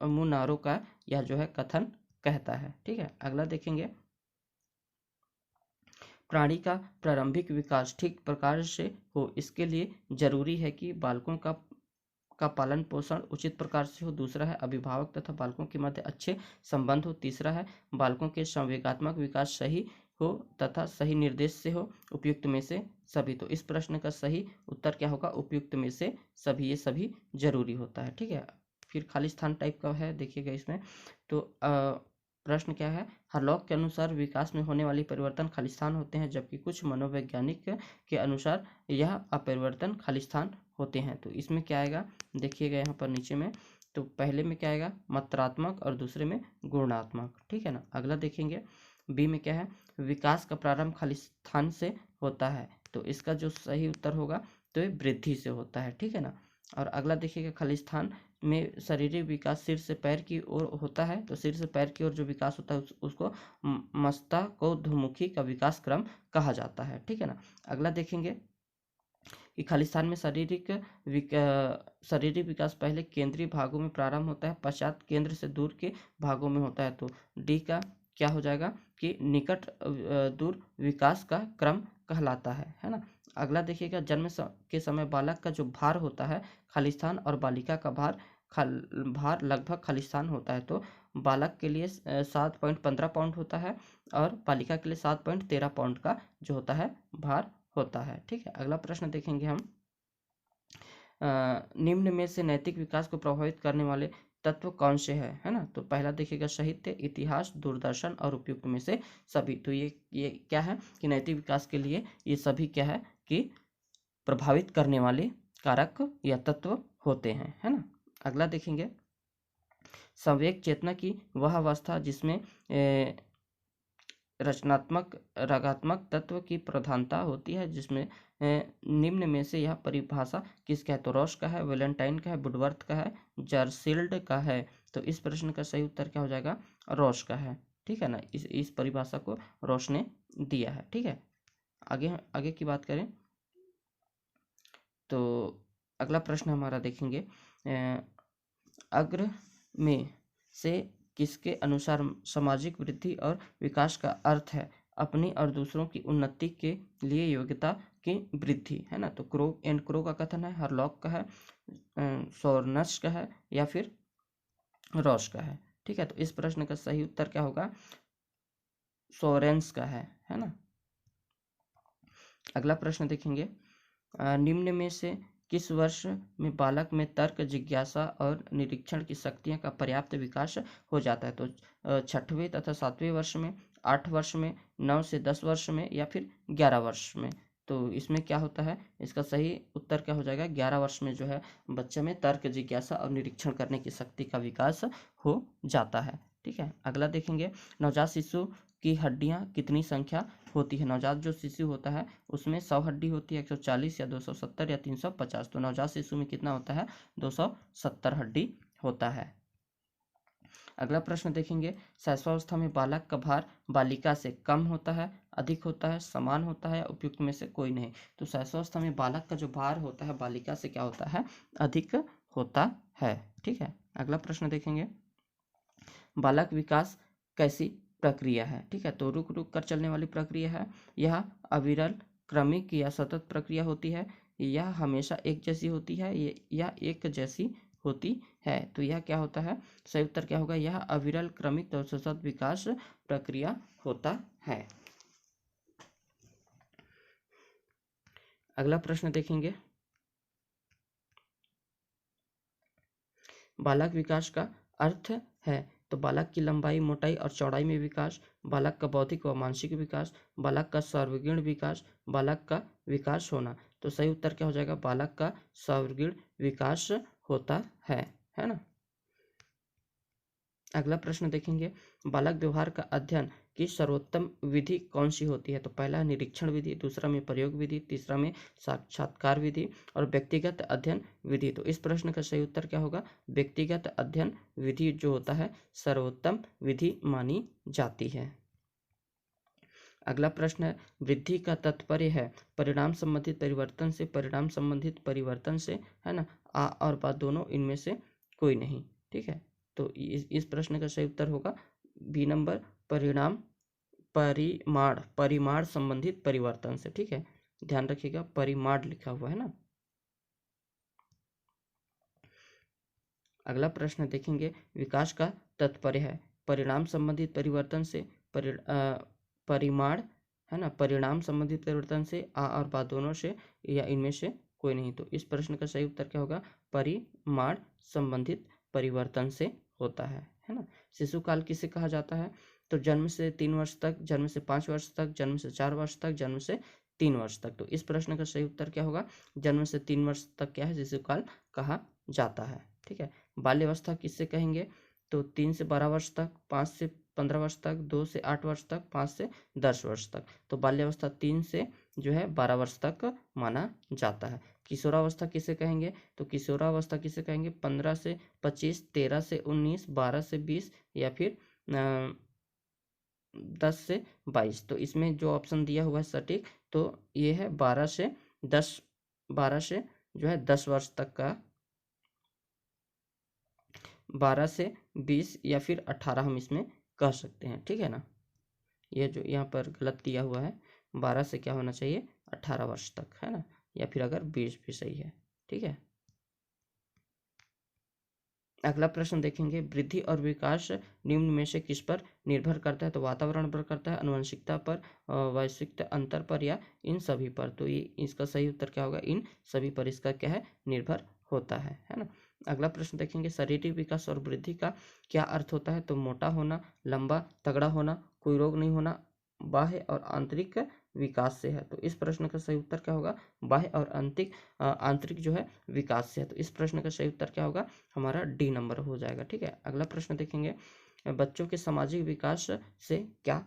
मुनारो का यह जो है कथन कहता है। ठीक है, अगला देखेंगे, प्राणी का प्रारंभिक विकास ठीक प्रकार से हो इसके लिए जरूरी है कि बालकों का पालन पोषण उचित प्रकार से हो। दूसरा है अभिभावक तथा बालकों के मध्य अच्छे संबंध हो। तीसरा है बालकों के संवेगात्मक विकास सही हो तथा सही निर्देश से हो। उपयुक्त में से सभी। तो इस प्रश्न का सही उत्तर क्या होगा? उपयुक्त में से सभी, ये सभी जरूरी होता है। ठीक है, फिर खाली स्थान टाइप का है, देखिएगा इसमें। तो प्रश्न क्या है? हरलॉक के अनुसार विकास में होने वाली परिवर्तन खालिस्तान होते हैं, जबकि कुछ मनोवैज्ञानिक के अनुसार यह अपरिवर्तन खालिस्तान होते हैं। तो इसमें क्या आएगा? देखिएगा यहाँ पर नीचे में, तो पहले में क्या आएगा? मात्रात्मक और दूसरे में गुणात्मक। ठीक है ना। अगला देखेंगे, बी में क्या है? विकास का प्रारंभ खालिस्तान से होता है, तो इसका जो सही उत्तर होगा तो ये वृद्धि से होता है। ठीक है ना। और अगला देखिएगा, खालिस्तान में शारीरिक विकास सिर से पैर की ओर होता है, तो सिर से पैर की ओर जो विकास होता है उसको मस्तकोद्मुखी का विकास क्रम कहा जाता है। ठीक है ना। अगला देखेंगे कि खालिस्तान में शारीरिक विकास पहले केंद्रीय भागों में प्रारंभ होता है, पश्चात केंद्र से दूर के भागों में होता है। तो डी का क्या हो जाएगा कि निकट दूर विकास का क्रम कहलाता है ना। अगला देखिएगा, जन्म के समय बालक का जो भार होता है खालिस्तान और बालिका का भार लगभग खालिस्तान होता है। तो बालक के लिए 7.15 पाउंड होता है और बालिका के लिए 7.13 पाउंड का जो होता है भार होता है। ठीक है, अगला प्रश्न देखेंगे हम, निम्न में से नैतिक विकास को प्रभावित करने वाले तत्व कौन से है ना। तो पहला देखिएगा, साहित्य, इतिहास, दूरदर्शन और उपयुक्त में से सभी। तो ये क्या है कि नैतिक विकास के लिए ये सभी क्या है कि प्रभावित करने वाले कारक या तत्व होते हैं, है ना। अगला देखेंगे, संवेग चेतना की वह अवस्था जिसमें रचनात्मक रागात्मक तत्व की प्रधानता होती है, जिसमें निम्न में से यह परिभाषा किसका है? तो रॉस का है, वैलेंटाइन का है, वुडवर्थ का है, जर्सिल्ड का है। तो इस प्रश्न का सही उत्तर क्या हो जाएगा? रॉस का है। ठीक है ना। इस परिभाषा को रॉस ने दिया है। ठीक है, आगे की बात करें तो अगला प्रश्न हमारा देखेंगे, अग्र में से किसके अनुसार सामाजिक वृद्धि और विकास का अर्थ है अपनी और दूसरों की उन्नति के लिए योग्यता की वृद्धि, है ना। तो क्रो एंड क्रो का कथन है, हरलॉक का है, सोरनस का है या फिर रॉस का है। ठीक है, तो इस प्रश्न का सही उत्तर क्या होगा? सोरेंस का है ना। अगला प्रश्न देखेंगे, निम्न में से किस वर्ष में बालक में तर्क, जिज्ञासा और निरीक्षण की शक्तियों का पर्याप्त विकास हो जाता है? तो 6वें तथा 7वें वर्ष में, 8 वर्ष में, 9 से 10 वर्ष में या फिर 11 वर्ष में? तो इसमें क्या होता है, इसका सही उत्तर क्या हो जाएगा? 11 वर्ष में जो है बच्चे में तर्क, जिज्ञासा और निरीक्षण करने की शक्ति का विकास हो जाता है। ठीक है, अगला देखेंगे, नवजात शिशु की हड्डियां कितनी संख्या होती है? नवजात जो शिशु होता है उसमें 100 हड्डी होती है, 140 या 270 या 350। तो नवजात शिशु में कितना होता है? 270 हड्डी होता है। अगला प्रश्न देखेंगे, शैशवावस्था में बालक का भार बालिका से कम होता है, अधिक होता है, समान होता है या उपयुक्त में से कोई नहीं? तो शैशवावस्था में बालक का जो भार होता है बालिका से क्या होता है? अधिक होता है। ठीक है, अगला प्रश्न देखेंगे, बालक विकास कैसी प्रक्रिया है? ठीक है, तो रुक रुक कर चलने वाली प्रक्रिया है, यह अविरल, क्रमिक या सतत प्रक्रिया होती है, यह हमेशा एक जैसी होती है, यह एक जैसी होती है? तो यह क्या होता है? सही उत्तर क्या होगा? यह अविरल, क्रमिक और सतत विकास प्रक्रिया होता है। अगला प्रश्न देखेंगे, बालक विकास का अर्थ है? तो बालक की लंबाई, मोटाई और चौड़ाई में विकास, बालक का बौद्धिक व मानसिक विकास, बालक का सर्वांगीण विकास, बालक का विकास होना। तो सही उत्तर क्या हो जाएगा? बालक का सर्वांगीण विकास होता है ना। अगला प्रश्न देखेंगे, बालक व्यवहार का अध्ययन की सर्वोत्तम विधि कौन सी होती है? तो पहला निरीक्षण विधि, दूसरा में प्रयोग विधि, तीसरा में साक्षात्कार विधि और व्यक्तिगत अध्ययन विधि। तो इस प्रश्न का सही उत्तर क्या होगा? व्यक्तिगत अध्ययन विधि जो होता है सर्वोत्तम विधि मानी जाती है। अगला प्रश्न है, वृद्धि का तात्पर्य है परिणाम संबंधित परिवर्तन से, परिणाम संबंधित परिवर्तन से, है ना। आ और बा दोनों, इनमें से कोई नहीं। ठीक है, तो इस प्रश्न का सही उत्तर होगा बी नंबर, परिणाम परिमाण संबंधित परिवर्तन से। ठीक है, ध्यान रखिएगा परिमाण लिखा हुआ है ना। अगला प्रश्न देखेंगे, विकास का तात्पर्य है परिणाम संबंधित परिवर्तन से, परिमाण, है ना, परिणाम संबंधित परिवर्तन से, आ और बा दोनों से, या इनमें से कोई नहीं। तो इस प्रश्न का सही उत्तर क्या होगा? परिमाण संबंधित परिवर्तन से होता है ना। शिशु काल किसे कहा जाता है? तो जन्म से 3 वर्ष तक, जन्म से 5 वर्ष तक, जन्म से 4 वर्ष तक, जन्म से 3 वर्ष तक। तो इस प्रश्न का सही उत्तर क्या होगा? जन्म से 3 वर्ष तक क्या है? शिशु काल कहा जाता है। ठीक है, बाल्यावस्था किससे कहेंगे? तो 3 से 12 वर्ष तक, 5 से 15 वर्ष तक, 2 से 8 वर्ष तक, 5 से 10 वर्ष तक। तो बाल्यावस्था 3 से जो है 12 वर्ष तक माना जाता है। किशोरावस्था किसे कहेंगे? तो किशोरावस्था किसे कहेंगे? 15 से 25, 13 से 19, 12 से 20 या फिर 10 से 22। तो इसमें जो ऑप्शन दिया हुआ है सटीक, तो ये है 12 से 10, 12 से जो है 10 वर्ष तक का, 12 से 20 या फिर 18 हम इसमें कह सकते हैं। ठीक है ना, ये जो यहाँ पर गलत दिया हुआ है 12 से क्या होना चाहिए? 18 वर्ष तक, है ना, या फिर अगर 20 भी सही है। ठीक है, अगला प्रश्न देखेंगे, वृद्धि और विकास निम्न में से किस पर निर्भर करता है? तो वातावरण पर करता है, आनुवंशिकता पर, वैश्विक अंतर पर, या इन सभी पर? तो ये इसका सही उत्तर क्या होगा? इन सभी पर इसका क्या है? निर्भर होता है ना। अगला प्रश्न देखेंगे, शारीरिक विकास और वृद्धि का क्या अर्थ होता है? तो मोटा होना, लंबा तगड़ा होना, कोई रोग नहीं होना, बाह्य और आंतरिक विकास से है। तो इस प्रश्न का सही उत्तर क्या होगा? बाह्य और आंतरिक जो है विकास से है। तो इस प्रश्न का सही उत्तर क्या होगा? हमारा डी नंबर हो जाएगा। ठीक है, अगला प्रश्न देखेंगे, बच्चों के सामाजिक विकास से क्या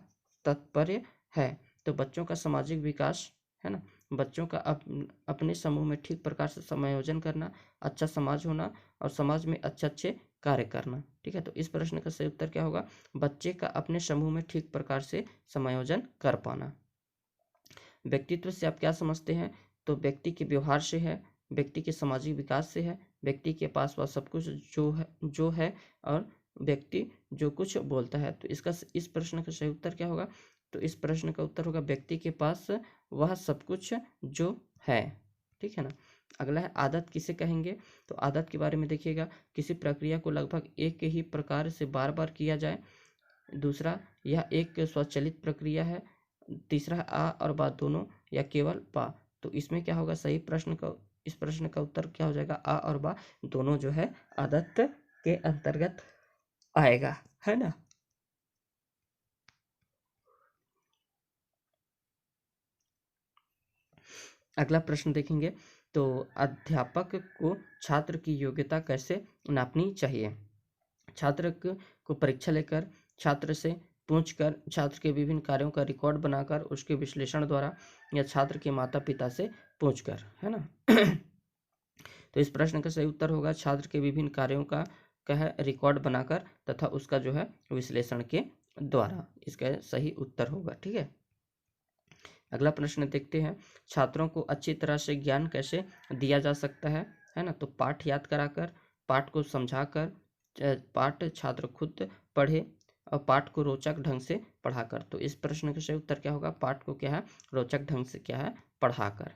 तात्पर्य है? तो बच्चों का सामाजिक विकास, है ना, बच्चों का अपने समूह में ठीक प्रकार से समायोजन करना, अच्छा समाज होना और समाज में अच्छे कार्य करना। ठीक है, तो इस प्रश्न का सही उत्तर क्या होगा? बच्चे का अपने समूह में ठीक प्रकार से समायोजन कर पाना। व्यक्तित्व से आप क्या समझते हैं? तो व्यक्ति के व्यवहार से है, व्यक्ति के सामाजिक विकास से है, व्यक्ति के पास वह सब कुछ जो है और व्यक्ति जो कुछ बोलता है। तो इस प्रश्न का सही उत्तर क्या होगा? तो इस प्रश्न का उत्तर होगा व्यक्ति के पास वह सब कुछ जो है। ठीक है ना, अगला है आदत किसे कहेंगे। तो आदत के बारे में देखिएगा, किसी प्रक्रिया को लगभग एक ही प्रकार से बार बार किया जाए। दूसरा, यह एक स्वचालित प्रक्रिया है। तीसरा है आ और बा दोनों या केवल बा। तो इसमें क्या होगा, सही प्रश्न का, इस प्रश्न का उत्तर क्या हो जाएगा, आ और बा दोनों जो है आदत के अंतर्गत आएगा, है ना। अगला प्रश्न देखेंगे, तो अध्यापक को छात्र की योग्यता कैसे नापनी चाहिए। छात्र को परीक्षा लेकर, छात्र से पूछकर, छात्र के विभिन्न कार्यों का रिकॉर्ड बनाकर, उसके विश्लेषण द्वारा, या छात्र के माता पिता से पूछकर, है ना। तो इस प्रश्न का सही उत्तर होगा छात्र के विभिन्न कार्यों का है रिकॉर्ड बनाकर तथा उसका जो है विश्लेषण के द्वारा, इसका सही उत्तर होगा। ठीक है, अगला प्रश्न देखते हैं, छात्रों को अच्छी तरह से ज्ञान कैसे दिया जा सकता है ना। तो पाठ याद कराकर, पाठ को समझाकर, पाठ छात्र खुद पढ़े और पाठ को रोचक ढंग से पढ़ाकर। तो इस प्रश्न का सही उत्तर क्या होगा, पाठ को क्या है रोचक ढंग से क्या है पढ़ाकर।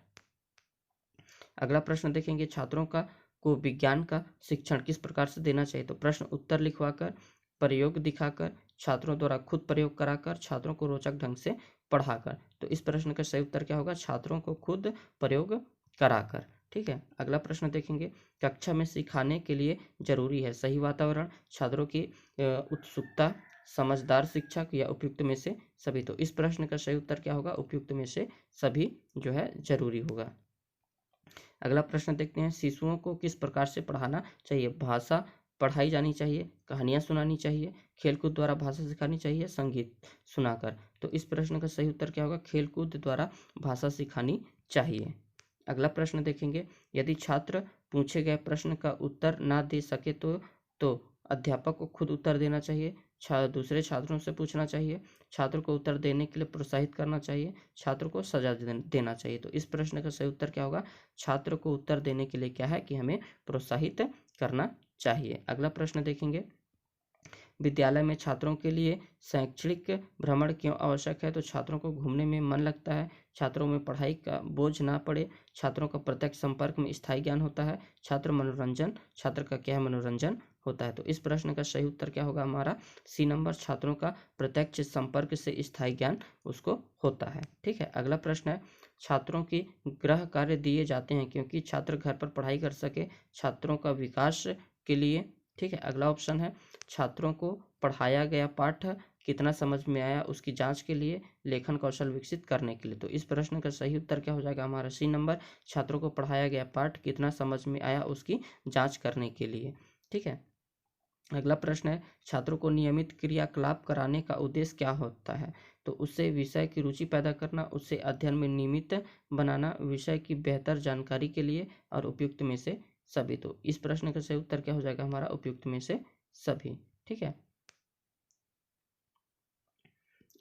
अगला प्रश्न देखेंगे, छात्रों को विज्ञान का शिक्षण किस प्रकार से देना चाहिए। तो प्रश्न उत्तर लिखवाकर, प्रयोग दिखाकर, छात्रों द्वारा खुद प्रयोग कराकर, छात्रों को रोचक ढंग से पढ़ाकर। तो इस प्रश्न का सही उत्तर क्या होगा, छात्रों को खुद प्रयोग कराकर। ठीक है, अगला प्रश्न देखेंगे, कक्षा में सिखाने के लिए जरूरी है सही वातावरण, छात्रों की उत्सुकता, समझदार शिक्षक या उपयुक्त में से सभी। तो इस प्रश्न का सही उत्तर क्या होगा, उपयुक्त में से सभी जो है जरूरी होगा। अगला प्रश्न देखते हैं, शिशुओं को किस प्रकार से पढ़ाना चाहिए। भाषा पढ़ाई जानी चाहिए, कहानियाँ सुनानी चाहिए, खेलकूद द्वारा भाषा सिखानी चाहिए, संगीत सुनाकर। तो इस प्रश्न का सही उत्तर क्या होगा, खेलकूद द्वारा भाषा सिखानी चाहिए। अगला प्रश्न देखेंगे, यदि छात्र पूछे गए प्रश्न का उत्तर ना दे सके तो अध्यापक को खुद उत्तर देना चाहिए, दूसरे छात्रों से पूछना चाहिए, छात्र को उत्तर देने के लिए प्रोत्साहित करना चाहिए, छात्र को सजा देना चाहिए। तो इस प्रश्न का सही उत्तर क्या होगा, छात्र को उत्तर देने के लिए क्या है कि हमें प्रोत्साहित करना चाहिए। अगला प्रश्न देखेंगे, विद्यालय में छात्रों के लिए शैक्षणिक भ्रमण क्यों आवश्यक है। तो छात्रों को घूमने में मन लगता है, छात्रों में पढ़ाई का बोझ ना पड़े, छात्रों का प्रत्यक्ष संपर्क में स्थायी ज्ञान होता है, छात्र का क्या है मनोरंजन होता है। तो इस प्रश्न का सही उत्तर क्या होगा हमारा, सी नंबर, छात्रों का प्रत्यक्ष संपर्क से स्थायी ज्ञान उसको होता है। ठीक है, अगला प्रश्न है, छात्रों की गृह कार्य दिए जाते हैं क्योंकि छात्र घर पर पढ़ाई कर सके, छात्रों का विकास के लिए। ठीक है, अगला ऑप्शन है, छात्रों को पढ़ाया गया पाठ कितना समझ में आया उसकी जांच के लिए, लेखन कौशल विकसित करने के लिए। तो इस प्रश्न का सही उत्तर क्या हो जाएगा हमारा, सी नंबर, छात्रों को पढ़ाया गया पाठ कितना समझ में आया उसकी जांच करने के लिए। ठीक है, अगला प्रश्न है, छात्रों को नियमित क्रियाकलाप कराने का उद्देश्य क्या होता है। तो उससे विषय की रुचि पैदा करना, उससे अध्ययन में नियमित बनाना, विषय की बेहतर जानकारी के लिए, और उपयुक्त में से सभी। तो इस प्रश्न का सही उत्तर क्या हो जाएगा हमारा, उपयुक्त में से सभी। ठीक है,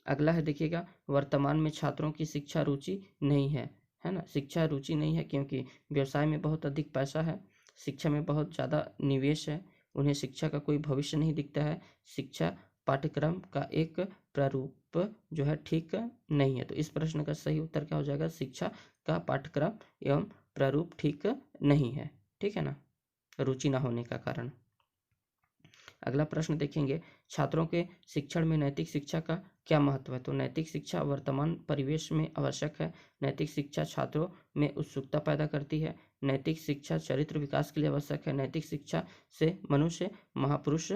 अगला है देखिएगा, वर्तमान में छात्रों की शिक्षा रुचि नहीं है ना। शिक्षा रुचि नहीं है क्योंकि व्यवसाय में बहुत अधिक पैसा है, शिक्षा में बहुत ज़्यादा निवेश है, उन्हें शिक्षा का कोई भविष्य नहीं दिखता है, शिक्षा पाठ्यक्रम का एक प्रारूप जो है ठीक नहीं है। तो इस प्रश्न का सही उत्तर क्या हो जाएगा, शिक्षा का पाठ्यक्रम एवं प्रारूप ठीक नहीं है। ठीक है ना, रुचि ना होने का कारण। अगला प्रश्न देखेंगे, छात्रों के शिक्षण में नैतिक शिक्षा का क्या महत्व है। तो नैतिक शिक्षा वर्तमान परिवेश में आवश्यक है, नैतिक शिक्षा छात्रों में उत्सुकता पैदा करती है, नैतिक शिक्षा चरित्र विकास के लिए आवश्यक है, नैतिक शिक्षा से मनुष्य महापुरुष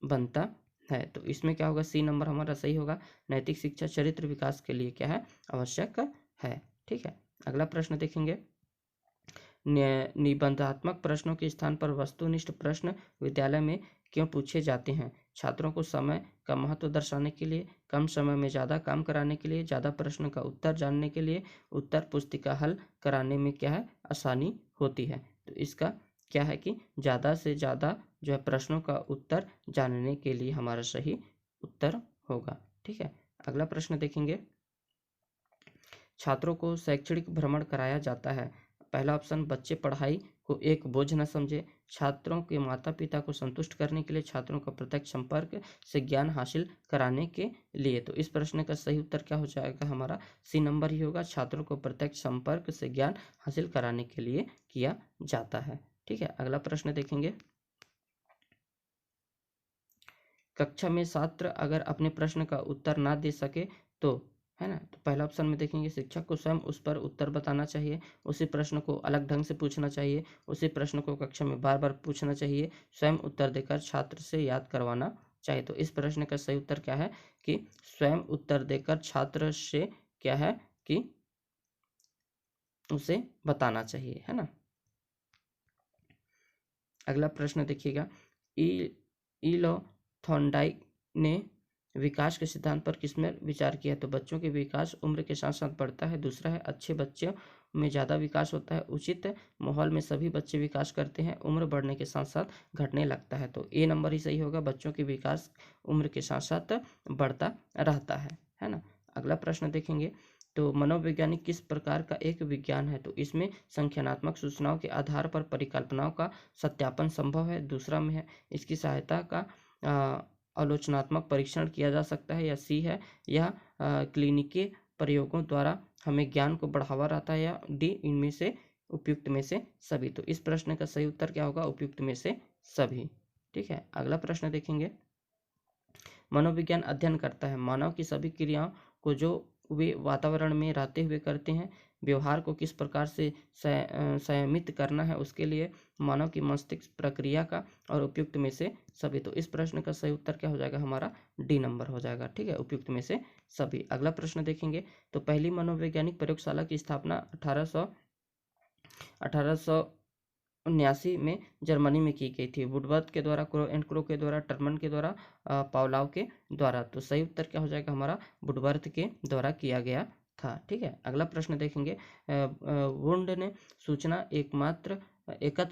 बनता है। तो इसमें क्या होगा, सी नंबर हमारा सही होगा, नैतिक शिक्षा चरित्र विकास के लिए क्या है आवश्यक है। ठीक है, अगला प्रश्न देखेंगे, निबंधात्मक प्रश्नों के स्थान पर वस्तुनिष्ठ प्रश्न विद्यालय में क्यों पूछे जाते हैं। छात्रों को समय का महत्व दर्शाने के लिए, कम समय में ज़्यादा काम कराने के लिए, ज़्यादा प्रश्न का उत्तर जानने के लिए, उत्तर पुस्तिका हल कराने में क्या है आसानी होती है। तो इसका क्या है कि ज़्यादा से ज़्यादा जो है प्रश्नों का उत्तर जानने के लिए हमारा सही उत्तर होगा। ठीक है, अगला प्रश्न देखेंगे, छात्रों को शैक्षणिक भ्रमण कराया जाता है। पहला ऑप्शन, बच्चे पढ़ाई को एक बोझ न समझे, छात्रों के माता पिता को संतुष्ट करने के लिए, छात्रों का प्रत्यक्ष संपर्क से ज्ञान हासिल कराने के लिए। तो इस प्रश्न का सही उत्तर क्या हो जाएगा हमारा? सी नंबर ही होगा, छात्रों को प्रत्यक्ष संपर्क से ज्ञान हासिल कराने के लिए किया जाता है। ठीक है, अगला प्रश्न देखेंगे। कक्षा में छात्र अगर अपने प्रश्न का उत्तर ना दे सके तो, है ना, तो पहला ऑप्शन में देखेंगे शिक्षक को स्वयं उस पर उत्तर बताना चाहिए, उसी प्रश्न को अलग ढंग से पूछना चाहिए, उसी प्रश्न को कक्षा में बार बार पूछना चाहिए, स्वयं उत्तर देकर छात्र से याद करवाना चाहिए। तो इस प्रश्न का सही उत्तर क्या है कि स्वयं उत्तर देकर छात्र से क्या है कि उसे बताना चाहिए, है ना। अगला प्रश्न देखिएगा, इलो थॉर्नडाइक ने विकास के सिद्धांत पर किसमें विचार किया? तो बच्चों के विकास उम्र के साथ साथ बढ़ता है। दूसरा है अच्छे बच्चों में ज़्यादा विकास होता है। उचित माहौल में सभी बच्चे विकास करते हैं। उम्र बढ़ने के साथ साथ घटने लगता है। तो ए नंबर ही सही होगा, बच्चों के विकास उम्र के साथ साथ बढ़ता रहता है ना। अगला प्रश्न देखेंगे, तो मनोवैज्ञानिक किस प्रकार का एक विज्ञान है? तो इसमें संख्यात्मक सूचनाओं के आधार पर परिकल्पनाओं का सत्यापन संभव है। दूसरा में है इसकी सहायता का आलोचनात्मक परीक्षण किया जा सकता है। या सी है यह क्लिनिकी प्रयोगों द्वारा हमें ज्ञान को बढ़ावा रहता है। या डी इनमें से उपयुक्त में से सभी। तो इस प्रश्न का सही उत्तर क्या होगा? उपयुक्त में से सभी। ठीक है, अगला प्रश्न देखेंगे, मनोविज्ञान अध्ययन करता है मानव की सभी क्रियाओं को जो वे वातावरण में रहते हुए करते हैं। व्यवहार को किस प्रकार से संयमित करना है उसके लिए मानव की मस्तिष्क प्रक्रिया का, और उपयुक्त में से सभी। तो इस प्रश्न का सही उत्तर क्या हो जाएगा हमारा? डी नंबर हो जाएगा। ठीक है, उपयुक्त में से सभी। अगला प्रश्न देखेंगे, तो पहली मनोवैज्ञानिक प्रयोगशाला की स्थापना 1879 में जर्मनी में की गई थी। वुडवर्थ के द्वारा, क्रो एंड क्रो के द्वारा, टर्मन के द्वारा, पावलाव के द्वारा। तो सही उत्तर क्या हो जाएगा हमारा? वुडवर्थ के द्वारा किया गया था। ठीक है, अगला प्रश्न देखेंगे, वुंड ने सूचना एकत्र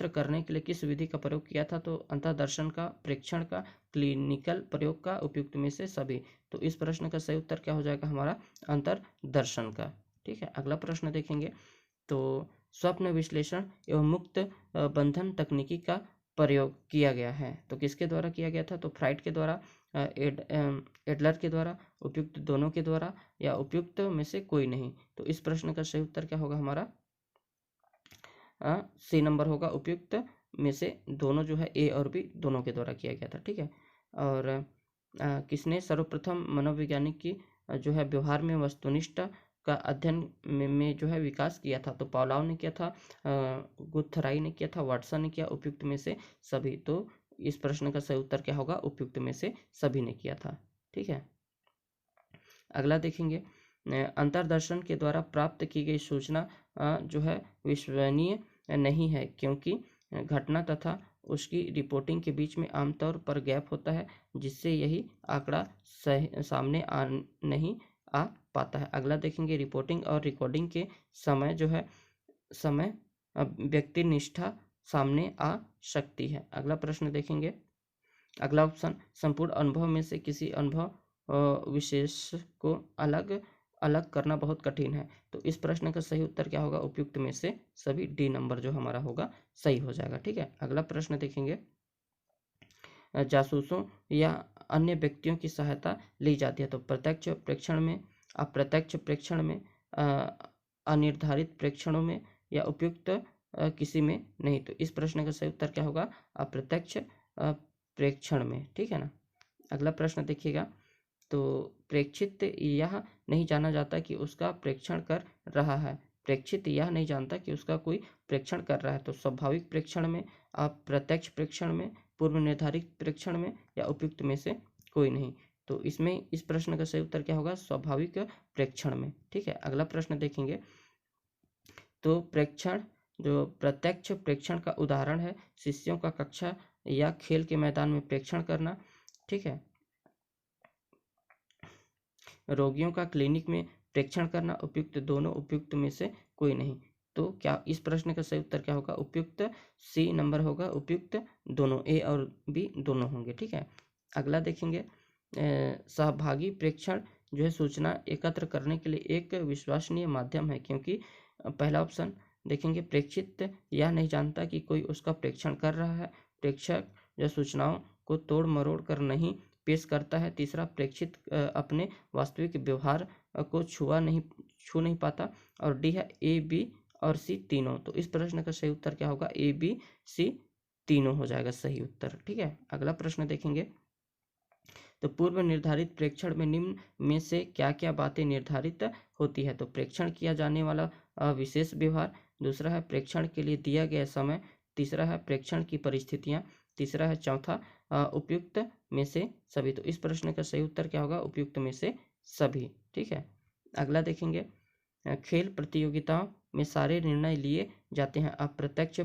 करने के लिए किस विधि का प्रयोग किया था? तो अंतर्दर्शन का, प्रेक्षण का, क्लिनिकल प्रयोग का, उपयुक्त में से सभी। तो इस प्रश्न का सही उत्तर क्या हो जाएगा हमारा? अंतर्दर्शन का। ठीक है, अगला प्रश्न देखेंगे, तो स्वप्न विश्लेषण एवं मुक्त बंधन तकनीकी का प्रयोग किया गया है। तो किसके द्वारा किया गया था? तो फ्राइड के द्वारा, एडलर के द्वारा, उपयुक्त दोनों के द्वारा, या उपयुक्त में से कोई नहीं। तो इस प्रश्न का सही उत्तर क्या होगा हमारा? सी नंबर होगा, उपयुक्त में से दोनों जो है ए और बी दोनों के द्वारा किया गया था। ठीक है, और किसने सर्वप्रथम मनोवैज्ञानिक की जो है व्यवहार में वस्तुनिष्ठ का अध्ययन में जो है विकास किया था? तो पावलाव ने किया था, गुथराई ने किया था, वाटसन ने किया, उपयुक्त में से सभी। तो इस प्रश्न का सही उत्तर क्या होगा? उपयुक्त में से सभी ने किया था। ठीक है, अगला देखेंगे, अंतर्दर्शन के द्वारा प्राप्त की गई सूचना जो है विश्वसनीय नहीं है, क्योंकि घटना तथा उसकी रिपोर्टिंग के बीच में आमतौर पर गैप होता है, जिससे यही आंकड़ा सामने नहीं आ पाता है। अगला देखेंगे, रिपोर्टिंग और रिकॉर्डिंग के समय जो है व्यक्ति निष्ठा सामने आ सकती है। अगला प्रश्न देखेंगे, अगला ऑप्शन, संपूर्ण अनुभव में से किसी अनुभव विशेष को अलग अलग करना बहुत कठिन है। तो इस प्रश्न का सही उत्तर क्या होगा? उपयुक्त में से सभी। डी नंबर जो हमारा होगा सही हो जाएगा। ठीक है, अगला प्रश्न देखेंगे, जासूसों या अन्य व्यक्तियों की सहायता ली जाती है। तो प्रत्यक्ष प्रेक्षण में, अप्रत्यक्ष प्रेक्षण में, अनिर्धारित प्रेक्षणों में, या उपयुक्त किसी में नहीं। तो इस प्रश्न का सही उत्तर क्या होगा? अप्रत्यक्ष प्रेक्षण में। ठीक है ना। अगला प्रश्न देखिएगा, तो प्रेक्षित यह नहीं जाना जाता कि उसका प्रेक्षण कर रहा है। प्रेक्षित यह नहीं जानता कि उसका कोई प्रेक्षण कर रहा है। तो स्वाभाविक प्रेक्षण में, अप्रत्यक्ष प्रेक्षण में, पूर्व निर्धारित प्रेक्षण में, या उपयुक्त में से कोई नहीं। तो इसमें इस प्रश्न का सही उत्तर क्या होगा? स्वाभाविक प्रेक्षण में। ठीक है, अगला प्रश्न देखेंगे, तो प्रेक्षण जो प्रत्यक्ष प्रेक्षण का उदाहरण है शिष्यों का कक्षा या खेल के मैदान में प्रेक्षण करना। ठीक है, रोगियों का क्लिनिक में प्रेक्षण करना, उपयुक्त दोनों, उपयुक्त में से कोई नहीं। तो क्या इस प्रश्न का सही उत्तर क्या होगा? उपयुक्त सी नंबर होगा, उपयुक्त दोनों, ए और बी दोनों होंगे। ठीक है, अगला देखेंगे, सहभागी प्रेक्षण जो है सूचना एकत्र करने के लिए एक विश्वसनीय माध्यम है, क्योंकि पहला ऑप्शन देखेंगे प्रेक्षित यह नहीं जानता कि कोई उसका प्रेक्षण कर रहा है। प्रेक्षक जो सूचनाओं को तोड़ मरोड़ कर नहीं पेश करता है। तीसरा, प्रेक्षित अपने वास्तविक व्यवहार को छू नहीं पाता। और डी है ए, बी और सी तीनों। तो इस प्रश्न का सही उत्तर क्या होगा? ए, बी, सी तीनों हो जाएगा सही उत्तर। ठीक है, अगला प्रश्न देखेंगे। तो पूर्व निर्धारित प्रेक्षण में निम्न में से क्या क्या बातें निर्धारित होती है? तो प्रेक्षण किया जाने वाला विशेष व्यवहार, दूसरा है प्रेक्षण के लिए दिया गया समय, तीसरा है प्रेक्षण की परिस्थितियां, तीसरा है चौथा उपयुक्त में से सभी। तो इस प्रश्न का सही उत्तर क्या होगा? उपयुक्त में से सभी। ठीक है, अगला देखेंगे। खेल प्रतियोगिताओं में सारे निर्णय लिए जाते हैं अप्रत्यक्ष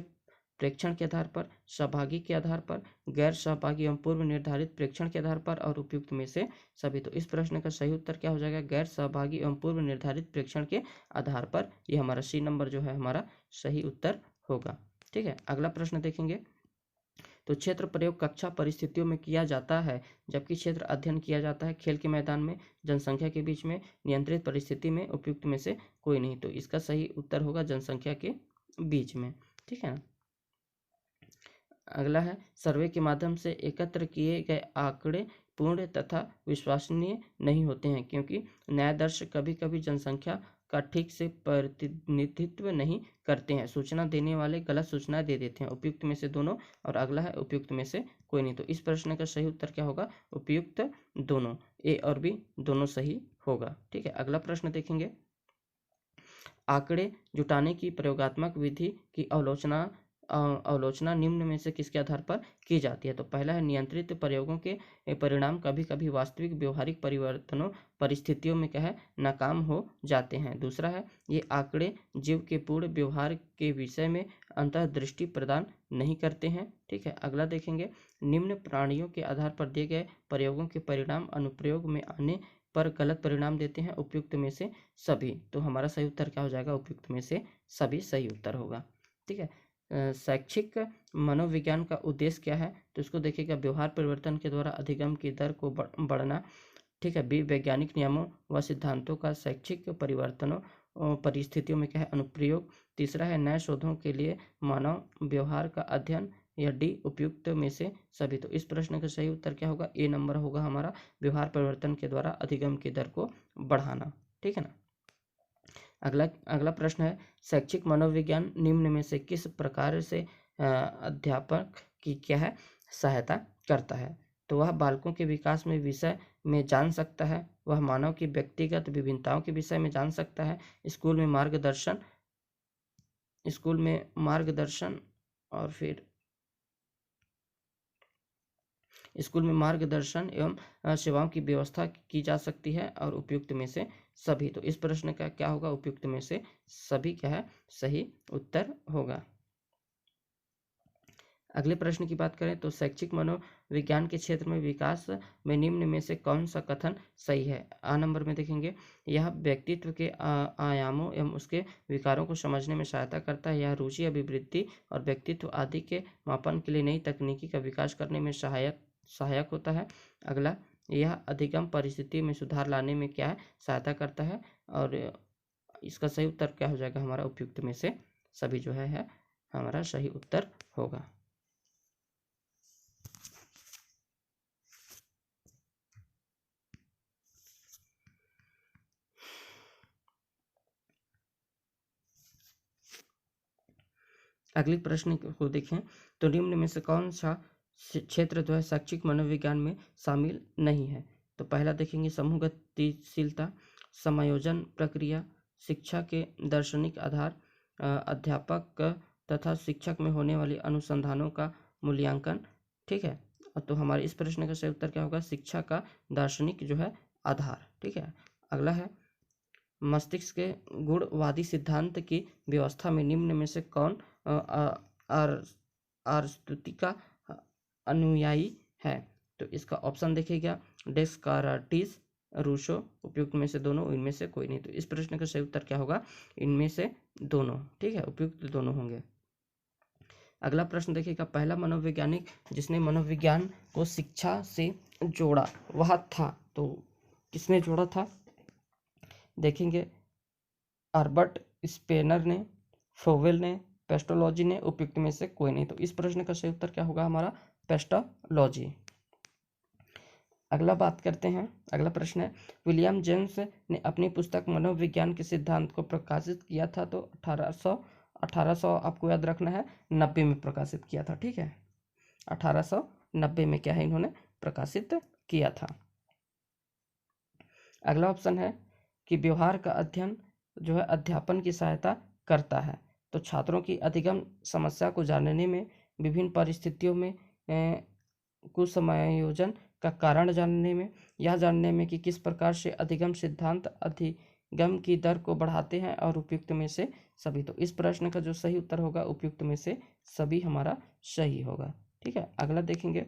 प्रेक्षण के आधार पर, सहभागी के आधार पर, गैर सहभागी एवं पूर्व निर्धारित प्रेक्षण के आधार पर और उपयुक्त में से सभी। तो इस प्रश्न का सही उत्तर क्या हो जाएगा? गैर सहभागी एवं पूर्व निर्धारित प्रेक्षण के आधार पर। यह हमारा सी नंबर जो है हमारा सही उत्तर होगा। ठीक है, अगला प्रश्न देखेंगे। तो क्षेत्र प्रयोग कक्षा परिस्थितियों में किया जाता है, जबकि क्षेत्र अध्ययन किया जाता है खेल के मैदान में, जनसंख्या के बीच में, नियंत्रित परिस्थिति में। उपयुक्त में से कोई नहीं। तो इसका सही उत्तर होगा जनसंख्या के बीच में। ठीक है, अगला है सर्वे के माध्यम से एकत्र किए गए आंकड़े पूर्ण तथा विश्वसनीय नहीं होते हैं, क्योंकि न्यायाधीश कभी कभी जनसंख्या का ठीक से प्रतिनिधित्व नहीं करते हैं। सूचना देने वाले गलत सूचना दे देते हैं। उपयुक्त में से दोनों। और अगला है उपयुक्त में से कोई नहीं। तो इस प्रश्न का सही उत्तर क्या होगा? उपयुक्त दोनों, ए और बी दोनों सही होगा। ठीक है, अगला प्रश्न देखेंगे। आंकड़े जुटाने की प्रयोगात्मक विधि की आलोचना निम्न में से किसके आधार पर की जाती है? तो पहला है नियंत्रित प्रयोगों के परिणाम कभी कभी वास्तविक व्यवहारिक परिवर्तनों परिस्थितियों में क्या है नाकाम हो जाते हैं। दूसरा है ये आंकड़े जीव के पूर्ण व्यवहार के विषय में अंतर्दृष्टि प्रदान नहीं करते हैं। ठीक है, अगला देखेंगे। निम्न प्राणियों के आधार पर दिए गए प्रयोगों के परिणाम अनुप्रयोग में आने पर गलत परिणाम देते हैं। उपयुक्त में से सभी। तो हमारा सही उत्तर क्या हो जाएगा? उपयुक्त में से सभी सही उत्तर होगा। ठीक है, शैक्षिक मनोविज्ञान का उद्देश्य क्या है? तो इसको देखिएगा, व्यवहार परिवर्तन के द्वारा अधिगम की दर को बढ़ना। ठीक है, बी वैज्ञानिक नियमों व सिद्धांतों का शैक्षिक परिवर्तनों परिस्थितियों में क्या है अनुप्रयोग। तीसरा है नए शोधों के लिए मानव व्यवहार का अध्ययन। या डी उपयुक्त में से सभी। तो इस प्रश्न का सही उत्तर क्या होगा? ए नंबर होगा हमारा, व्यवहार परिवर्तन के द्वारा अधिगम की दर को बढ़ाना। ठीक है ना। अगला प्रश्न है शैक्षिक मनोविज्ञान निम्न में से किस प्रकार से अध्यापक की क्या है सहायता करता है? तो वह बालकों के विकास में विषय में जान सकता है, वह मानव की व्यक्तिगत विभिन्नताओं के विषय में जान सकता है, स्कूल में मार्गदर्शन और फिर स्कूल में मार्गदर्शन एवं सेवाओं की व्यवस्था की जा सकती है। और उपयुक्त में से सभी। तो इस प्रश्न का क्या होगा? उपयुक्त में से सभी क्या है सही उत्तर होगा। अगले प्रश्न की बात करें तो शैक्षिक मनोविज्ञान के क्षेत्र में विकास में निम्न में से कौन सा कथन सही है? आ नंबर में देखेंगे, यह व्यक्तित्व के आयामों एवं उसके विकारों को समझने में सहायता करता है। यह रुचि, अभिवृत्ति और व्यक्तित्व आदि के मापन के लिए नई तकनीकी का विकास करने में सहायक होता है। अगला, यह अधिगम परिस्थिति में सुधार लाने में क्या है सहायता करता है। और इसका सही उत्तर क्या हो जाएगा? हमारा उपयुक्त में से सभी जो है हमारा सही उत्तर होगा। अगले प्रश्न को देखें तो निम्न में से कौन सा क्षेत्र जो है शैक्षिक मनोविज्ञान में शामिल नहीं है? तो पहला देखेंगे समूह गतिशीलता, समायोजन प्रक्रिया, शिक्षा के दार्शनिक आधार, अध्यापक तथा शिक्षक में होने वाली अनुसंधानों का मूल्यांकन। ठीक है, तो हमारे इस प्रश्न का सही उत्तर क्या होगा? शिक्षा का दार्शनिक जो है आधार। ठीक है, अगला है मस्तिष्क के गुणवादी सिद्धांत की व्यवस्था में निम्न में से कौन अरस्तु का अनुयायी है? तो इसका ऑप्शन देखिएगा, डेस्कार्टिस, रूसो। उपयुक्त में से दोनों, इनमें से कोई नहीं। तो इस प्रश्न का सही उत्तर क्या होगा? इनमें से दोनों। ठीक है, उपयुक्त दोनों होंगे। अगला प्रश्न देखिएगा, पहला मनोवैज्ञानिक जिसने मनोविज्ञान को शिक्षा से जोड़ा वह था। तो किसने जोड़ा था? देखेंगे, अल्बर्ट स्पेनर ने, फ्रोवेल ने, पेस्टोलॉजी ने, उपयुक्त में से कोई नहीं। तो इस प्रश्न का सही उत्तर क्या होगा हमारा? पेस्टोलॉजी। अगला बात करते हैं, अगला प्रश्न है, विलियम जेम्स ने अपनी पुस्तक मनोविज्ञान के सिद्धांत को प्रकाशित किया था तो 1800 आपको याद रखना है 90 में प्रकाशित किया था। ठीक है, 1890 में क्या है इन्होंने प्रकाशित किया था। अगला ऑप्शन है कि व्यवहार का अध्ययन जो है अध्यापन की सहायता करता है। तो छात्रों की अधिगम समस्या को जानने में, विभिन्न परिस्थितियों में कुछ समायोजन का कारण जानने में, यह जानने में कि किस प्रकार से अधिगम सिद्धांत अधिगम की दर को बढ़ाते हैं, और उपयुक्त में से सभी। तो इस प्रश्न का जो सही उत्तर होगा उपयुक्त में से सभी हमारा सही होगा। ठीक है, अगला देखेंगे,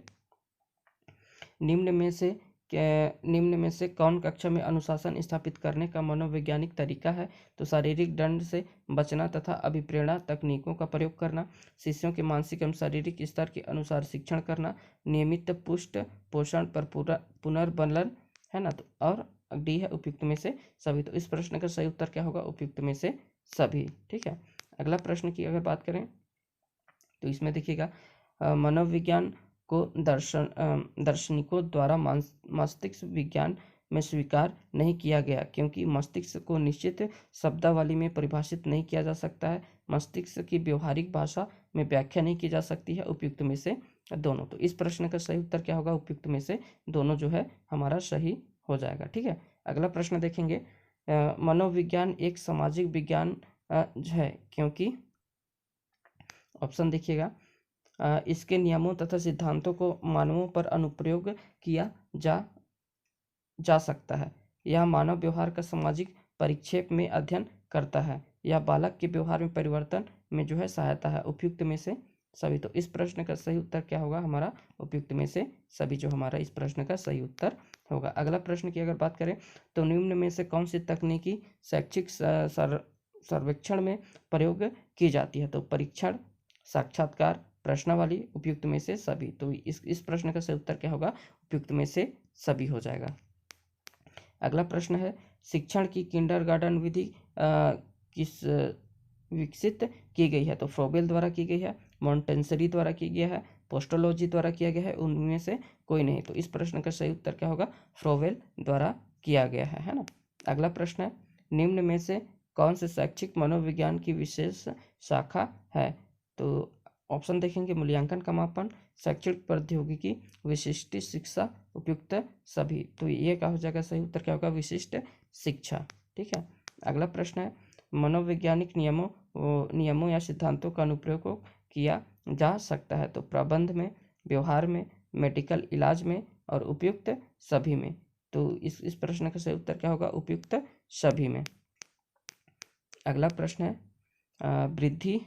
निम्न में से कौन कक्षा में अनुशासन स्थापित करने का मनोवैज्ञानिक तरीका है? तो शारीरिक दंड से बचना तथा अभिप्रेरणा तकनीकों का प्रयोग करना, शिष्यों के मानसिक एवं शारीरिक स्तर के अनुसार शिक्षण करना, नियमित पुष्ट पोषण पर पुनर्बलन, है ना। तो और डी है उपयुक्त में से सभी। तो इस प्रश्न का सही उत्तर क्या होगा? उपयुक्त में से सभी। ठीक है, अगला प्रश्न की अगर बात करें तो इसमें देखिएगा, मनोविज्ञान को दार्शनिकों द्वारा मस्तिष्क विज्ञान में स्वीकार नहीं किया गया, क्योंकि मस्तिष्क को निश्चित शब्दावली में परिभाषित नहीं किया जा सकता है, मस्तिष्क की व्यवहारिक भाषा में व्याख्या नहीं की जा सकती है। उपयुक्त में से दोनों। तो इस प्रश्न का सही उत्तर क्या होगा? उपयुक्त में से दोनों जो है हमारा सही हो जाएगा। ठीक है, अगला प्रश्न देखेंगे, मनोविज्ञान एक सामाजिक विज्ञान है क्योंकि, ऑप्शन देखिएगा, इसके नियमों तथा सिद्धांतों को मानवों पर अनुप्रयोग किया जा सकता है, यह मानव व्यवहार का सामाजिक परिक्षेप में अध्ययन करता है, यह बालक के व्यवहार में परिवर्तन में जो है सहायता है। उपयुक्त में से सभी। तो इस प्रश्न का सही उत्तर क्या होगा हमारा? उपयुक्त में से सभी जो हमारा इस प्रश्न का सही उत्तर होगा। अगला प्रश्न की अगर बात करें तो निम्न में से कौन सी तकनीकी शैक्षिक सर्वेक्षण में प्रयोग की जाती है? तो परीक्षण, साक्षात्कार, प्रश्नावली, उपयुक्त में से सभी। तो इस प्रश्न का सही उत्तर क्या होगा? उपयुक्त में से सभी हो जाएगा। अगला प्रश्न है, शिक्षण की किंडरगार्टन विधि किस विकसित की गई है? तो फ्रोबेल द्वारा की गई है, मॉन्टेसरी द्वारा की गया है, पोस्टोलॉजी द्वारा किया गया है, उनमें से कोई नहीं। तो इस प्रश्न का सही उत्तर क्या होगा? फ्रोबेल द्वारा किया गया है ना। अगला प्रश्न है, निम्न में से कौन से शैक्षिक मनोविज्ञान की विशेष शाखा है? तो ऑप्शन देखेंगे, मूल्यांकन का मापन, शैक्षिक प्रौद्योगिकी, विशिष्ट शिक्षा, उपयुक्त सभी। तो ये क्या हो जाएगा? सही उत्तर क्या होगा? विशिष्ट शिक्षा। ठीक है, अगला प्रश्न है, मनोवैज्ञानिक नियमों या सिद्धांतों का अनुप्रयोग किया जा सकता है? तो प्रबंध में, व्यवहार में, मेडिकल इलाज में, और उपयुक्त सभी में। तो इस प्रश्न का सही उत्तर क्या होगा? उपयुक्त सभी में। अगला प्रश्न है, वृद्धि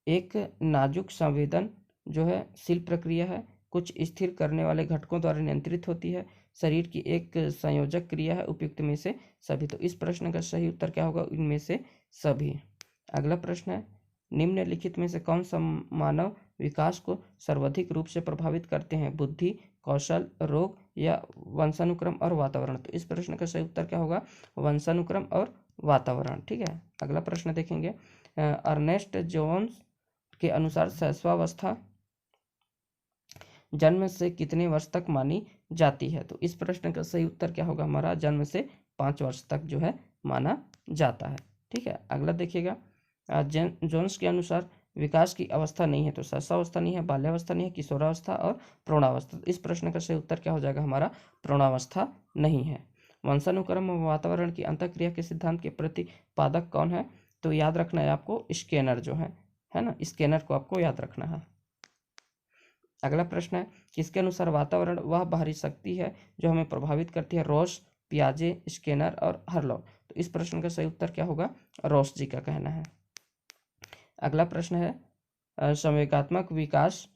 एक नाजुक संवेदन जो है शील प्रक्रिया है, कुछ स्थिर करने वाले घटकों द्वारा नियंत्रित होती है, शरीर की एक संयोजक क्रिया है। उपयुक्त में से सभी। तो इस प्रश्न का सही उत्तर क्या होगा? इनमें से सभी। अगला प्रश्न है, निम्नलिखित में से कौन सा मानव विकास को सर्वाधिक रूप से प्रभावित करते हैं? बुद्धि, कौशल, रोग, या वंशानुक्रम और वातावरण? तो इस प्रश्न का सही उत्तर क्या होगा? वंशानुक्रम और वातावरण। ठीक है, अगला प्रश्न देखेंगे, अर्नेस्ट जोन्स के अनुसार शैशवावस्था जन्म से कितने वर्ष तक मानी जाती है? तो इस प्रश्न का सही उत्तर क्या होगा हमारा? जन्म से 5 वर्ष तक जो है माना जाता है। ठीक है, अगला देखिएगा, जोन्स के अनुसार विकास की अवस्था नहीं है, तो शैशवावस्था नहीं है, बाल्यावस्था नहीं है, किशोरावस्था और प्रौढ़ावस्था। तो इस प्रश्न का सही उत्तर क्या हो जाएगा हमारा? प्रौढ़ावस्था नहीं है। वंशानुक्रम और वातावरण की अंतःक्रिया के सिद्धांत के प्रतिपादक कौन है? तो याद रखना है आपको, स्केनर जो है ना, स्केनर को आपको याद रखना है। अगला प्रश्न है, किसके अनुसार वातावरण वह बाहरी शक्ति है जो हमें प्रभावित करती है? रॉस, पियाजे, स्केनर और हरलॉग। तो इस प्रश्न का सही उत्तर क्या होगा? रॉस जी का कहना है। अगला प्रश्न है, संवेगात्मक विकास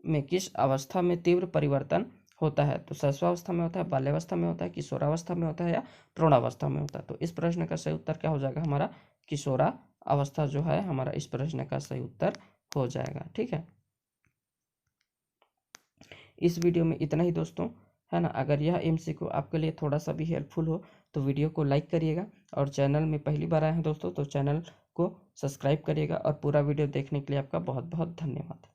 में किस अवस्था में तीव्र परिवर्तन होता है? तो शैशवावस्था में होता है, बाल्यावस्था में होता है, किशोरावस्था में होता है, या प्रौढ़ावस्था में होता है? तो इस प्रश्न का सही उत्तर क्या हो जाएगा हमारा? किशोरावस्था जो है हमारा इस प्रश्न का सही उत्तर हो जाएगा। ठीक है, इस वीडियो में इतना ही दोस्तों। है ना। अगर यह MCQ आपके लिए थोड़ा सा भी हेल्पफुल हो तो वीडियो को लाइक करिएगा, और चैनल में पहली बार आए हैं दोस्तों तो चैनल को सब्सक्राइब करिएगा। और पूरा वीडियो देखने के लिए आपका बहुत बहुत धन्यवाद।